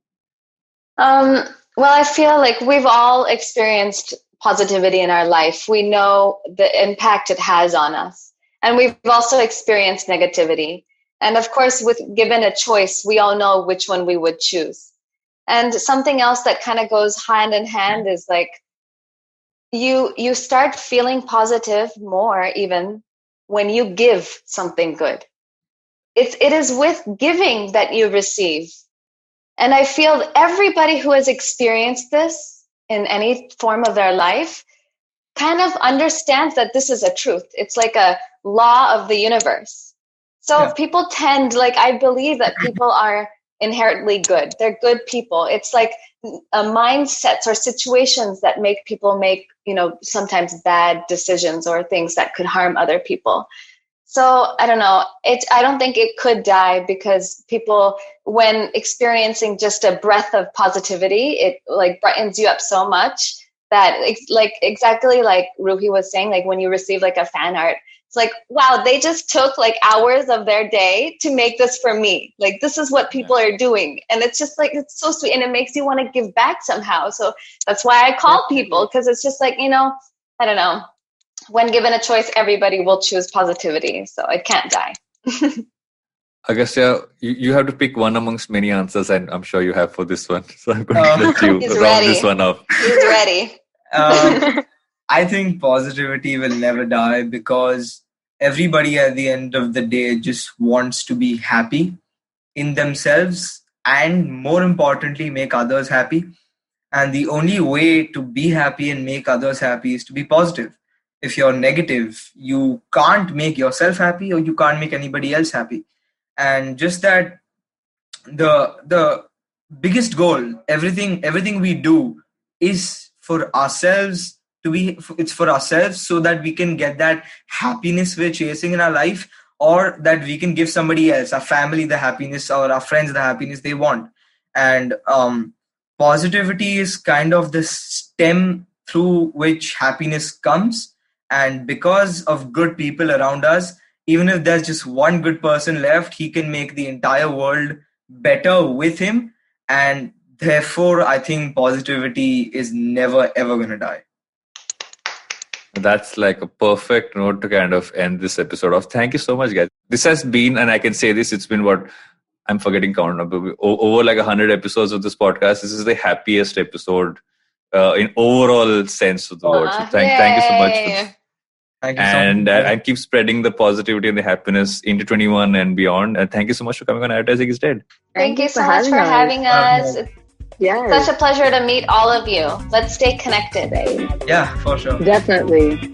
F: Well, I feel like we've all experienced positivity in our life. We know the impact it has on us. And we've also experienced negativity. And of course, with given a choice, we all know which one we would choose. And something else that kind of goes hand in hand is like you start feeling positive more even when you give something good. It is with giving that you receive. And I feel everybody who has experienced this in any form of their life kind of understands that this is a truth. It's like a law of the universe. So people tend, like, I believe that people are inherently good. They're good people. It's like mindsets or situations that make people make, sometimes bad decisions or things that could harm other people. So I don't know. I don't think it could die because people, when experiencing just a breath of positivity, it like brightens you up so much that it's like exactly like Ruhi was saying, like when you receive like a fan art, it's like, wow, they just took like hours of their day to make this for me. Like this is what people are doing. And it's just like, it's so sweet. And it makes you want to give back somehow. So that's why I call people, because it's just like, I don't know. When given a choice, everybody will choose positivity. So it can't die.
C: Agastya, you have to pick one amongst many answers, and I'm sure you have for this one. So I'm going to let you round this one up.
F: He's ready.
G: I think positivity will never die because everybody at the end of the day just wants to be happy in themselves and, more importantly, make others happy. And the only way to be happy and make others happy is to be positive. If you're negative, you can't make yourself happy or you can't make anybody else happy. And just that the biggest goal, everything we do is for ourselves it's for ourselves, so that we can get that happiness we're chasing in our life, or that we can give somebody else, our family, the happiness, or our friends the happiness they want. And positivity is kind of the stem through which happiness comes. And because of good people around us, even if there's just one good person left, he can make the entire world better with him. And therefore, I think positivity is never ever going to die.
C: That's like a perfect note to kind of end this episode off. Thank you so much, guys. This has been, and I can say this, it's been what I'm forgetting count number, over like 100 episodes of this podcast. This is the happiest episode in overall sense of the word. So thank you so much for this.
G: Thank you so much.
C: And keep spreading the positivity and the happiness into 21 and beyond. And thank you so much for coming on Advertising is Dead.
F: Thank you so much for having us. It's such a pleasure to meet all of you. Let's stay connected.
G: Yeah, for sure.
A: Definitely.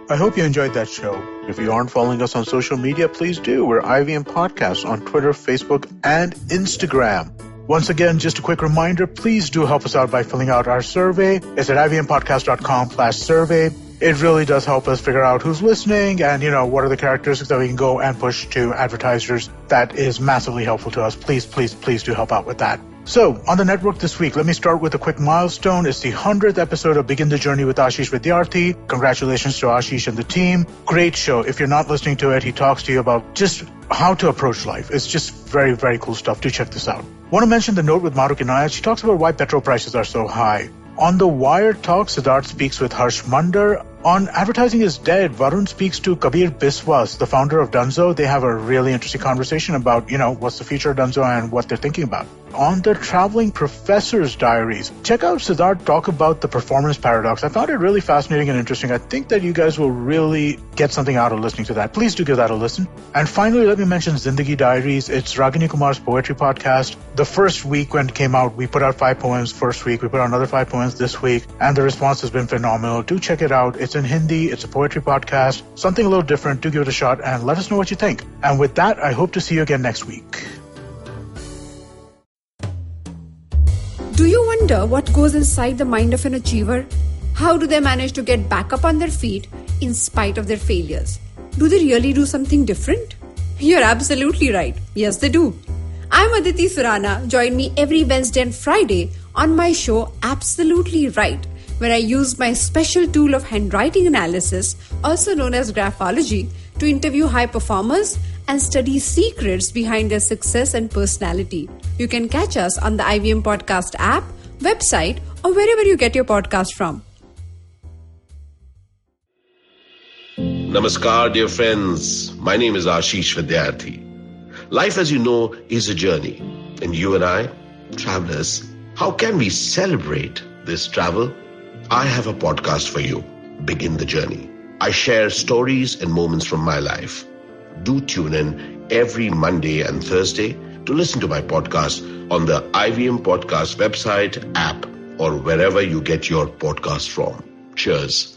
B: I hope you enjoyed that show. If you aren't following us on social media, please do. We're IVM Podcasts on Twitter, Facebook, and Instagram. Once again, just a quick reminder, please do help us out by filling out our survey. It's at ivmpodcast.com/survey. It really does help us figure out who's listening and, what are the characteristics that we can go and push to advertisers. That is massively helpful to us. Please do help out with that. So, on the network this week, let me start with a quick milestone. It's the 100th episode of Begin the Journey with Ashish Vidyarthi. Congratulations to Ashish and the team. Great show. If you're not listening to it, he talks to you about just how to approach life. It's just very, very cool stuff. Do check this out. Want to mention the note with Maruk Inayat. She talks about why petrol prices are so high. On the Wire Talk, Siddharth speaks with Harsh Mandar. On Advertising is Dead, Varun speaks to Kabir Biswas, the founder of Dunzo. They have a really interesting conversation about, what's the future of Dunzo and what they're thinking about. On the Traveling Professor's Diaries, check out Siddharth talk about the performance paradox. I found it really fascinating and interesting. I think that you guys will really get something out of listening to that. Please do give that a listen. And finally, let me mention Zindagi Diaries. It's Ragini Kumar's poetry podcast. The first week when it came out, we put out 5 poems first week. We put out another 5 poems this week, and the response has been phenomenal. Do check it out. It's in Hindi. It's a poetry podcast. Something a little different. Do give it a shot and let us know what you think. And with that, I hope to see you again next week.
H: Do you wonder what goes inside the mind of an achiever? How do they manage to get back up on their feet in spite of their failures? Do they really do something different? You're absolutely right. Yes, they do. I'm Aditi Surana. Join me every Wednesday and Friday on my show Absolutely Right, where I use my special tool of handwriting analysis, also known as graphology, to interview high performers and study secrets behind their success and personality. You can catch us on the IVM Podcast app, website, or wherever you get your podcast from.
I: Namaskar, dear friends. My name is Ashish Vidyarthi. Life, as you know, is a journey. And you and I, travelers, how can we celebrate this travel? I have a podcast for you, Begin the Journey. I share stories and moments from my life. Do tune in every Monday and Thursday to listen to my podcast on the IVM Podcast website, app, or wherever you get your podcast from. Cheers.